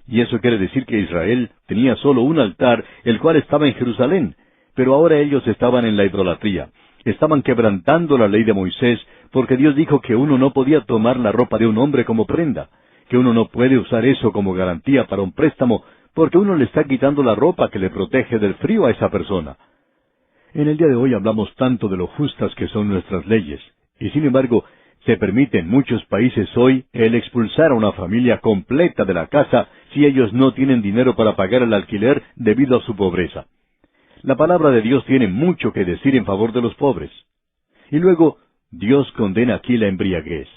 Y eso quiere decir que Israel tenía solo un altar, el cual estaba en Jerusalén, pero ahora ellos estaban en la idolatría. Estaban quebrantando la ley de Moisés, porque Dios dijo que uno no podía tomar la ropa de un hombre como prenda, que uno no puede usar eso como garantía para un préstamo, porque uno le está quitando la ropa que le protege del frío a esa persona. En el día de hoy hablamos tanto de lo justas que son nuestras leyes, y sin embargo, se permite en muchos países hoy el expulsar a una familia completa de la casa si ellos no tienen dinero para pagar el alquiler debido a su pobreza. La palabra de Dios tiene mucho que decir en favor de los pobres. Y luego, Dios condena aquí la embriaguez.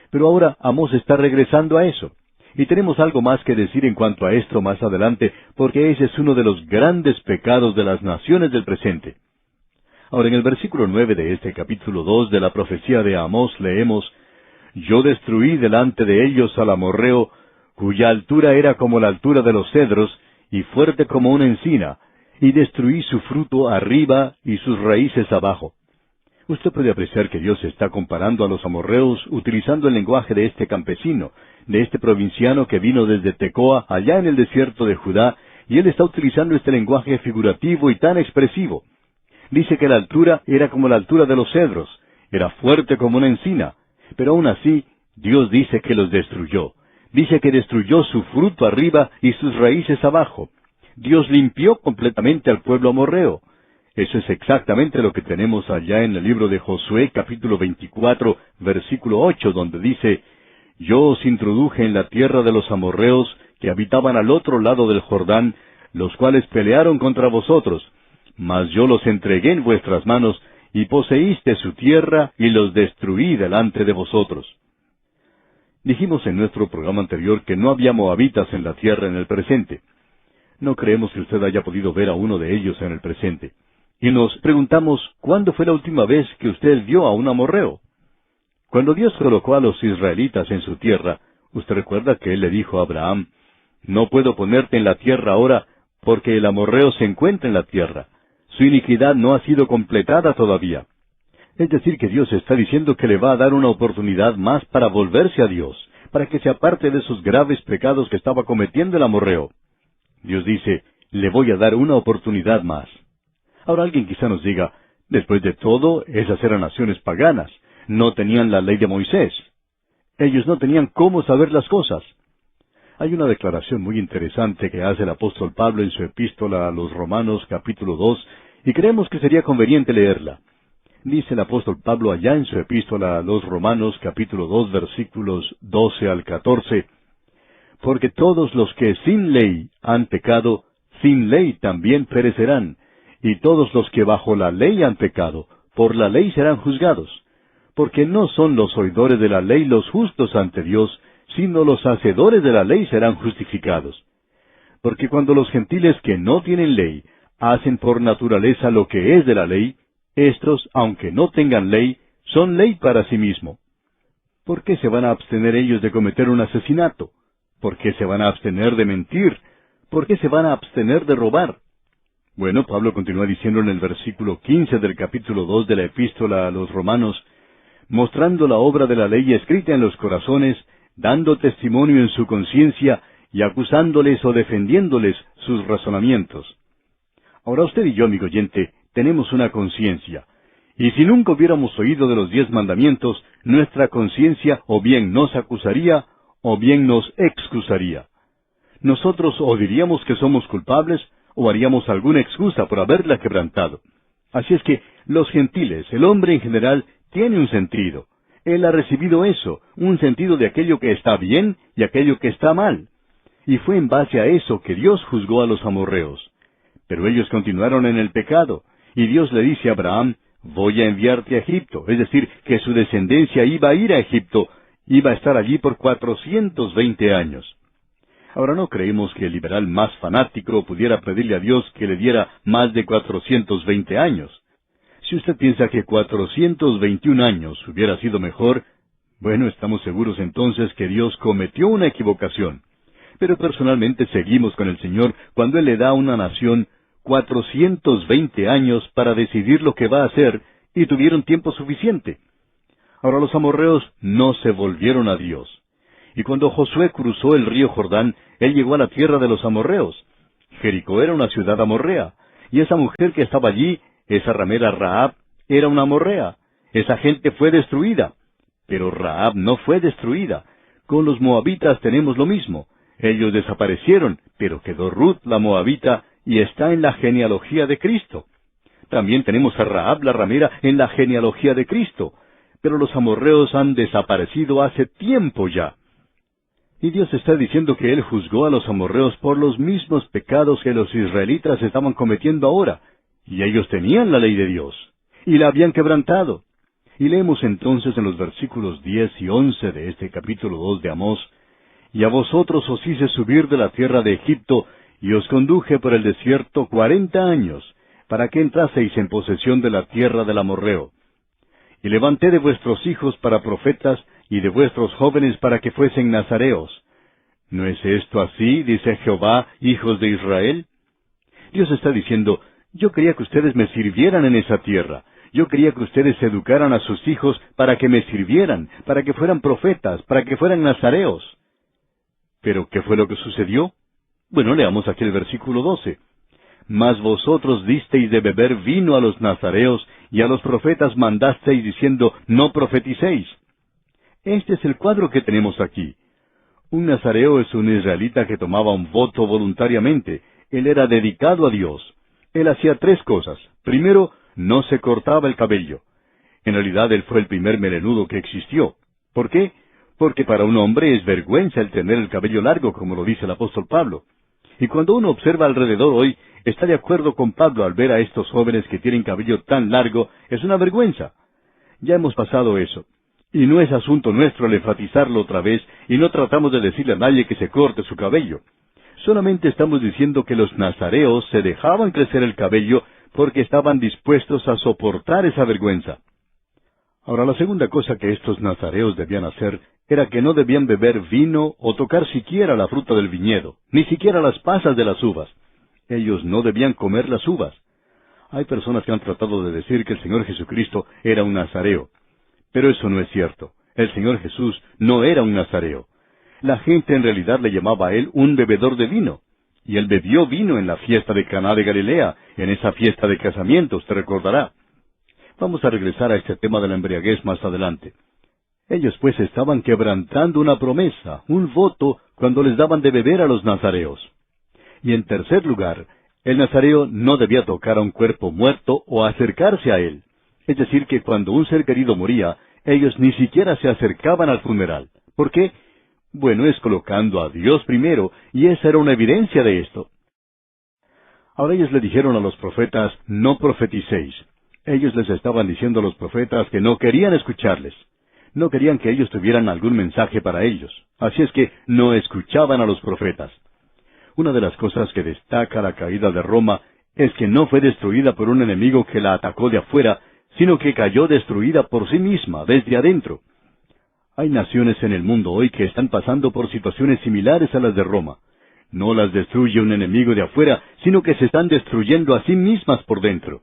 Pero ahora Amós está regresando a eso. Y tenemos algo más que decir en cuanto a esto más adelante, porque ese es uno de los grandes pecados de las naciones del presente. Ahora, en el versículo 9 de este capítulo 2 de la profecía de Amós leemos, «Yo destruí delante de ellos al amorreo, cuya altura era como la altura de los cedros, y fuerte como una encina, y destruí su fruto arriba y sus raíces abajo». Usted puede apreciar que Dios está comparando a los amorreos utilizando el lenguaje de este campesino, de este provinciano que vino desde Tecoa, allá en el desierto de Judá, y él está utilizando este lenguaje figurativo y tan expresivo. Dice que la altura era como la altura de los cedros, era fuerte como una encina, pero aún así, Dios dice que los destruyó. Dice que destruyó su fruto arriba y sus raíces abajo. Dios limpió completamente al pueblo amorreo. Eso es exactamente lo que tenemos allá en el libro de Josué, capítulo 24, versículo 8, donde dice, «Yo os introduje en la tierra de los amorreos que habitaban al otro lado del Jordán, los cuales pelearon contra vosotros, mas yo los entregué en vuestras manos, y poseíste su tierra, y los destruí delante de vosotros». Dijimos en nuestro programa anterior que no había moabitas en la tierra en el presente. No creemos que usted haya podido ver a uno de ellos en el presente. Y nos preguntamos, ¿cuándo fue la última vez que usted vio a un amorreo? Cuando Dios colocó a los israelitas en su tierra, usted recuerda que Él le dijo a Abraham, «No puedo ponerte en la tierra ahora, porque el amorreo se encuentra en la tierra. Su iniquidad no ha sido completada todavía». Es decir, que Dios está diciendo que le va a dar una oportunidad más para volverse a Dios, para que se aparte de esos graves pecados que estaba cometiendo el amorreo. Dios dice, le voy a dar una oportunidad más. Ahora alguien quizá nos diga, Después de todo, esas eran naciones paganas. No tenían la ley de Moisés. Ellos no tenían cómo saber las cosas. Hay una declaración muy interesante que hace el apóstol Pablo en su epístola a los Romanos capítulo 2, y creemos que sería conveniente leerla. Dice el apóstol Pablo allá en su epístola a los Romanos capítulo 2 versículos 12 al 14, porque todos los que sin ley han pecado, sin ley también perecerán, y todos los que bajo la ley han pecado, por la ley serán juzgados. Porque no son los oidores de la ley los justos ante Dios, sino los hacedores de la ley serán justificados. Porque cuando los gentiles que no tienen ley hacen por naturaleza lo que es de la ley, éstos, aunque no tengan ley, son ley para sí mismo. ¿Por qué se van a abstener ellos de cometer un asesinato? ¿Por qué se van a abstener de mentir? ¿Por qué se van a abstener de robar? Bueno, Pablo continúa diciendo en el versículo 15 del capítulo 2 de la epístola a los Romanos, mostrando la obra de la ley escrita en los corazones, dando testimonio en su conciencia y acusándoles o defendiéndoles sus razonamientos. Ahora usted y yo, amigo oyente, tenemos una conciencia, y si nunca hubiéramos oído de los 10 mandamientos, nuestra conciencia o bien nos acusaría o bien nos excusaría. Nosotros o diríamos que somos culpables o haríamos alguna excusa por haberla quebrantado. Así es que los gentiles, el hombre en general, tiene un sentido. Él ha recibido eso, un sentido de aquello que está bien y aquello que está mal. Y fue en base a eso que Dios juzgó a los amorreos. Pero ellos continuaron en el pecado, y Dios le dice a Abraham, voy a enviarte a Egipto, es decir, que su descendencia iba a ir a Egipto, iba a estar allí por 420 años. Ahora no creemos que el liberal más fanático pudiera pedirle a Dios que le diera más de 420 años. Si usted piensa que 421 años hubiera sido mejor, bueno, estamos seguros entonces que Dios cometió una equivocación. Pero personalmente seguimos con el Señor cuando Él le da a una nación 420 años para decidir lo que va a hacer, y tuvieron tiempo suficiente. Ahora los amorreos no se volvieron a Dios. Y cuando Josué cruzó el río Jordán, él llegó a la tierra de los amorreos. Jericó era una ciudad amorrea, y esa mujer que estaba allí, esa ramera Rahab, era una amorrea. Esa gente fue destruida. Pero Rahab no fue destruida. Con los moabitas tenemos lo mismo. Ellos desaparecieron, pero quedó Ruth la moabita, y está en la genealogía de Cristo. También tenemos a Rahab la ramera en la genealogía de Cristo. Pero los amorreos han desaparecido hace tiempo ya. Y Dios está diciendo que Él juzgó a los amorreos por los mismos pecados que los israelitas estaban cometiendo ahora. Y ellos tenían la ley de Dios, y la habían quebrantado. Y leemos entonces en los versículos 10 y 11 de este capítulo 2 de Amós, y a vosotros os hice subir de la tierra de Egipto, y os conduje por el desierto 40 años, para que entraseis en posesión de la tierra del amorreo. Y levanté de vuestros hijos para profetas, y de vuestros jóvenes para que fuesen nazareos. ¿No es esto así, dice Jehová, hijos de Israel? Dios está diciendo, yo quería que ustedes me sirvieran en esa tierra. Yo quería que ustedes educaran a sus hijos para que me sirvieran, para que fueran profetas, para que fueran nazareos. ¿Pero qué fue lo que sucedió? Bueno, leamos aquí el versículo 12. Mas vosotros disteis de beber vino a los nazareos, y a los profetas mandasteis diciendo, no profeticéis. Este es el cuadro que tenemos aquí. Un nazareo es un israelita que tomaba un voto voluntariamente. Él era dedicado a Dios. Él hacía 3 cosas. Primero, no se cortaba el cabello. En realidad, él fue el primer melenudo que existió. ¿Por qué? Porque para un hombre es vergüenza el tener el cabello largo, como lo dice el apóstol Pablo. Y cuando uno observa alrededor hoy, está de acuerdo con Pablo al ver a estos jóvenes que tienen cabello tan largo, es una vergüenza. Ya hemos pasado eso. Y no es asunto nuestro el enfatizarlo otra vez, y no tratamos de decirle a nadie que se corte su cabello. Solamente estamos diciendo que los nazareos se dejaban crecer el cabello porque estaban dispuestos a soportar esa vergüenza. Ahora, la segunda cosa que estos nazareos debían hacer era que no debían beber vino o tocar siquiera la fruta del viñedo, ni siquiera las pasas de las uvas. Ellos no debían comer las uvas. Hay personas que han tratado de decir que el Señor Jesucristo era un nazareo. Pero eso no es cierto. El Señor Jesús no era un nazareo. La gente en realidad le llamaba a Él un bebedor de vino. Y Él bebió vino en la fiesta de Caná de Galilea, en esa fiesta de casamiento, usted recordará. Vamos a regresar a este tema de la embriaguez más adelante. Ellos pues estaban quebrantando una promesa, un voto, cuando les daban de beber a los nazareos. Y en tercer lugar, el nazareo no debía tocar a un cuerpo muerto o acercarse a él. Es decir, que cuando un ser querido moría, ellos ni siquiera se acercaban al funeral. ¿Por qué? Bueno, es colocando a Dios primero, y esa era una evidencia de esto. Ahora ellos le dijeron a los profetas, no profeticéis. Ellos les estaban diciendo a los profetas que no querían escucharles. No querían que ellos tuvieran algún mensaje para ellos. Así es que no escuchaban a los profetas. Una de las cosas que destaca la caída de Roma es que no fue destruida por un enemigo que la atacó de afuera, sino que cayó destruida por sí misma, desde adentro. Hay naciones en el mundo hoy que están pasando por situaciones similares a las de Roma. No las destruye un enemigo de afuera, sino que se están destruyendo a sí mismas por dentro.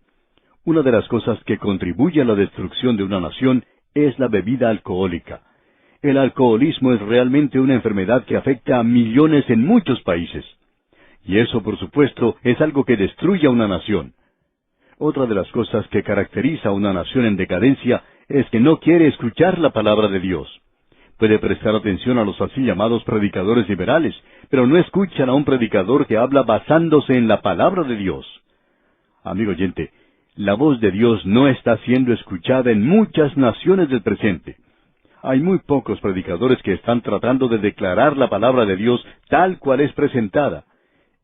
Una de las cosas que contribuye a la destrucción de una nación es la bebida alcohólica. El alcoholismo es realmente una enfermedad que afecta a millones en muchos países. Y eso, por supuesto, es algo que destruye a una nación. Otra de las cosas que caracteriza a una nación en decadencia es que no quiere escuchar la palabra de Dios. Puede prestar atención a los así llamados predicadores liberales, pero no escuchan a un predicador que habla basándose en la palabra de Dios. Amigo oyente, la voz de Dios no está siendo escuchada en muchas naciones del presente. Hay muy pocos predicadores que están tratando de declarar la palabra de Dios tal cual es presentada.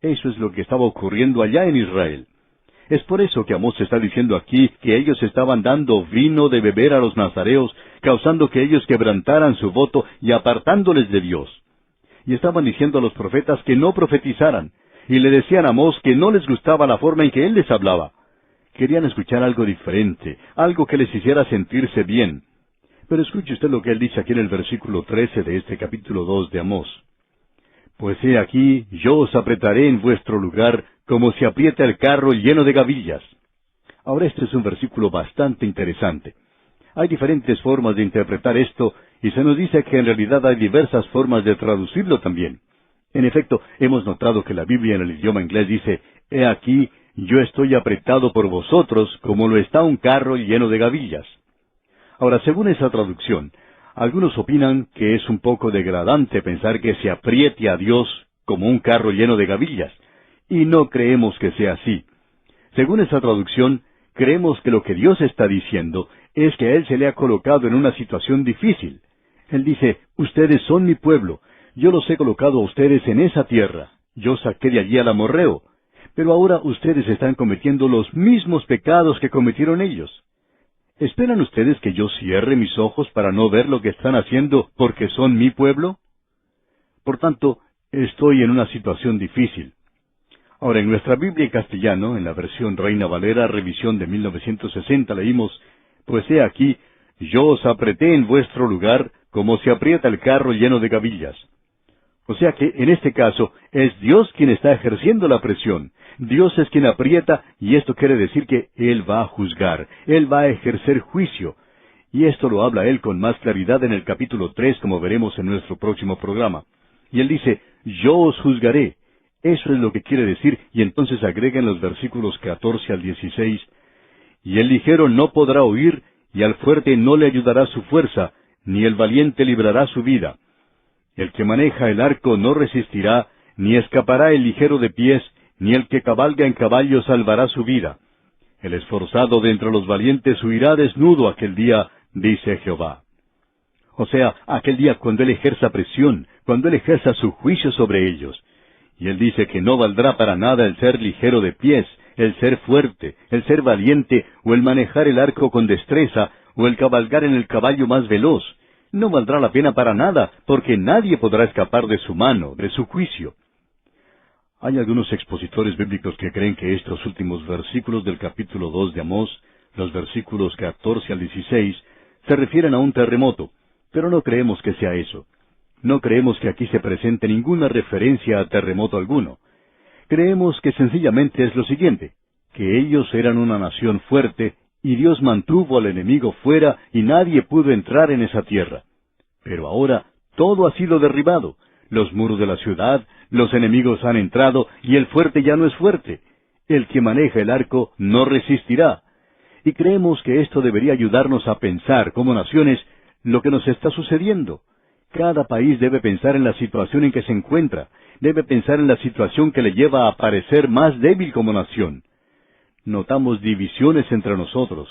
Eso es lo que estaba ocurriendo allá en Israel. Es por eso que Amós está diciendo aquí que ellos estaban dando vino de beber a los nazareos, causando que ellos quebrantaran su voto y apartándoles de Dios. Y estaban diciendo a los profetas que no profetizaran, y le decían a Amós que no les gustaba la forma en que él les hablaba. Querían escuchar algo diferente, algo que les hiciera sentirse bien. Pero escuche usted lo que él dice aquí en el versículo 13 de este capítulo 2 de Amós. Pues he aquí, yo os apretaré en vuestro lugar, como se aprieta el carro lleno de gavillas. Ahora este es un versículo bastante interesante. Hay diferentes formas de interpretar esto, y se nos dice que en realidad hay diversas formas de traducirlo también. En efecto, hemos notado que la Biblia en el idioma inglés dice, he aquí, yo estoy apretado por vosotros, como lo está un carro lleno de gavillas. Ahora, según esa traducción, algunos opinan que es un poco degradante pensar que se apriete a Dios como un carro lleno de gavillas, y no creemos que sea así. Según esa traducción, creemos que lo que Dios está diciendo es que a Él se le ha colocado en una situación difícil. Él dice, ustedes son mi pueblo, yo los he colocado a ustedes en esa tierra, yo saqué de allí al amorreo, pero ahora ustedes están cometiendo los mismos pecados que cometieron ellos. ¿Esperan ustedes que yo cierre mis ojos para no ver lo que están haciendo porque son mi pueblo? Por tanto, estoy en una situación difícil. Ahora, en nuestra Biblia en castellano, en la versión Reina Valera, revisión de 1960, leímos, pues he aquí, yo os apreté en vuestro lugar, como se aprieta el carro lleno de gavillas. O sea que, en este caso, es Dios quien está ejerciendo la presión. Dios es quien aprieta, y esto quiere decir que Él va a juzgar, Él va a ejercer juicio. Y esto lo habla Él con más claridad en el capítulo 3, como veremos en nuestro próximo programa. Y Él dice, yo os juzgaré. Eso es lo que quiere decir, y entonces agrega en los versículos 14 al 16, y el ligero no podrá huir, y al fuerte no le ayudará su fuerza, ni el valiente librará su vida. El que maneja el arco no resistirá, ni escapará el ligero de pies, ni el que cabalga en caballo salvará su vida. El esforzado de entre los valientes huirá desnudo aquel día, dice Jehová. O sea, aquel día cuando Él ejerza presión, cuando Él ejerza su juicio sobre ellos. Y Él dice que no valdrá para nada el ser ligero de pies, el ser fuerte, el ser valiente, o el manejar el arco con destreza, o el cabalgar en el caballo más veloz. No valdrá la pena para nada, porque nadie podrá escapar de su mano, de su juicio. Hay algunos expositores bíblicos que creen que estos últimos versículos del capítulo 2 de Amós, los versículos 14 al 16, se refieren a un terremoto, pero no creemos que sea eso. No creemos que aquí se presente ninguna referencia a terremoto alguno. Creemos que sencillamente es lo siguiente, que ellos eran una nación fuerte, y Dios mantuvo al enemigo fuera y nadie pudo entrar en esa tierra. Pero ahora todo ha sido derribado. Los muros de la ciudad, los enemigos han entrado y el fuerte ya no es fuerte. El que maneja el arco no resistirá. Y creemos que esto debería ayudarnos a pensar, como naciones, lo que nos está sucediendo. Cada país debe pensar en la situación en que se encuentra, debe pensar en la situación que le lleva a parecer más débil como nación. Notamos divisiones entre nosotros.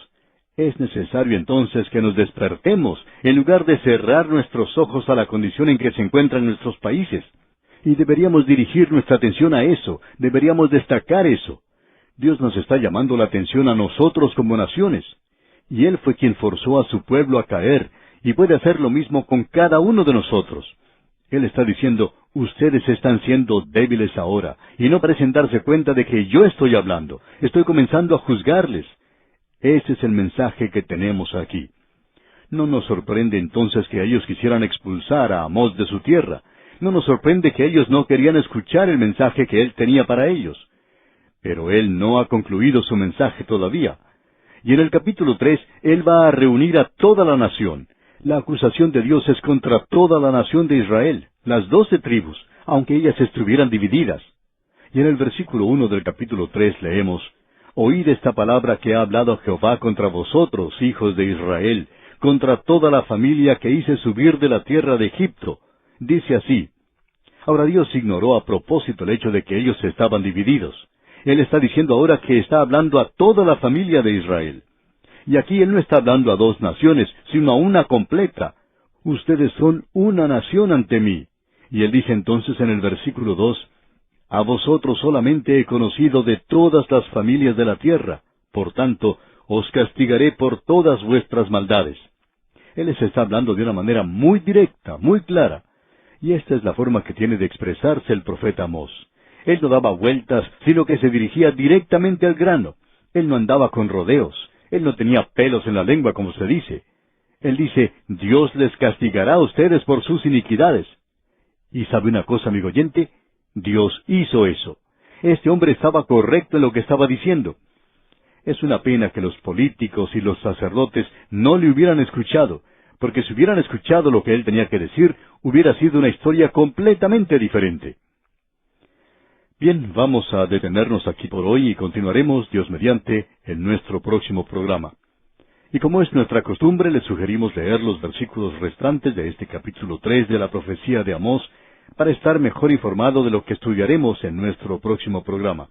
Es necesario entonces que nos despertemos, en lugar de cerrar nuestros ojos a la condición en que se encuentran nuestros países. Y deberíamos dirigir nuestra atención a eso, deberíamos destacar eso. Dios nos está llamando la atención a nosotros como naciones. Y Él fue quien forzó a su pueblo a caer, y puede hacer lo mismo con cada uno de nosotros. Él está diciendo, ustedes están siendo débiles ahora, y no parecen darse cuenta de que yo estoy hablando. Estoy comenzando a juzgarles. Ese es el mensaje que tenemos aquí. No nos sorprende entonces que ellos quisieran expulsar a Amós de su tierra. No nos sorprende que ellos no querían escuchar el mensaje que él tenía para ellos. Pero él no ha concluido su mensaje todavía. Y en el capítulo 3, él va a reunir a toda la nación. La acusación de Dios es contra toda la nación de Israel, las 12 tribus, aunque ellas estuvieran divididas. Y en el versículo 1 del capítulo 3 leemos, Oíd esta palabra que ha hablado Jehová contra vosotros, hijos de Israel, contra toda la familia que hice subir de la tierra de Egipto. Dice así. Ahora Dios ignoró a propósito el hecho de que ellos estaban divididos. Él está diciendo ahora que está hablando a toda la familia de Israel. Y aquí Él no está hablando a 2 naciones, sino a una completa. Ustedes son una nación ante mí. Y Él dice entonces en el versículo 2, A vosotros solamente he conocido de todas las familias de la tierra, por tanto, os castigaré por todas vuestras maldades. Él les está hablando de una manera muy directa, muy clara. Y esta es la forma que tiene de expresarse el profeta Amós. Él no daba vueltas, sino que se dirigía directamente al grano. Él no andaba con rodeos. Él no tenía pelos en la lengua, como se dice. Él dice, Dios les castigará a ustedes por sus iniquidades. ¿Y sabe una cosa, amigo oyente? Dios hizo eso. Este hombre estaba correcto en lo que estaba diciendo. Es una pena que los políticos y los sacerdotes no le hubieran escuchado, porque si hubieran escuchado lo que él tenía que decir, hubiera sido una historia completamente diferente. Bien, vamos a detenernos aquí por hoy y continuaremos, Dios mediante, en nuestro próximo programa. Y como es nuestra costumbre, les sugerimos leer los versículos restantes de este capítulo 3 de la profecía de Amós, para estar mejor informado de lo que estudiaremos en nuestro próximo programa.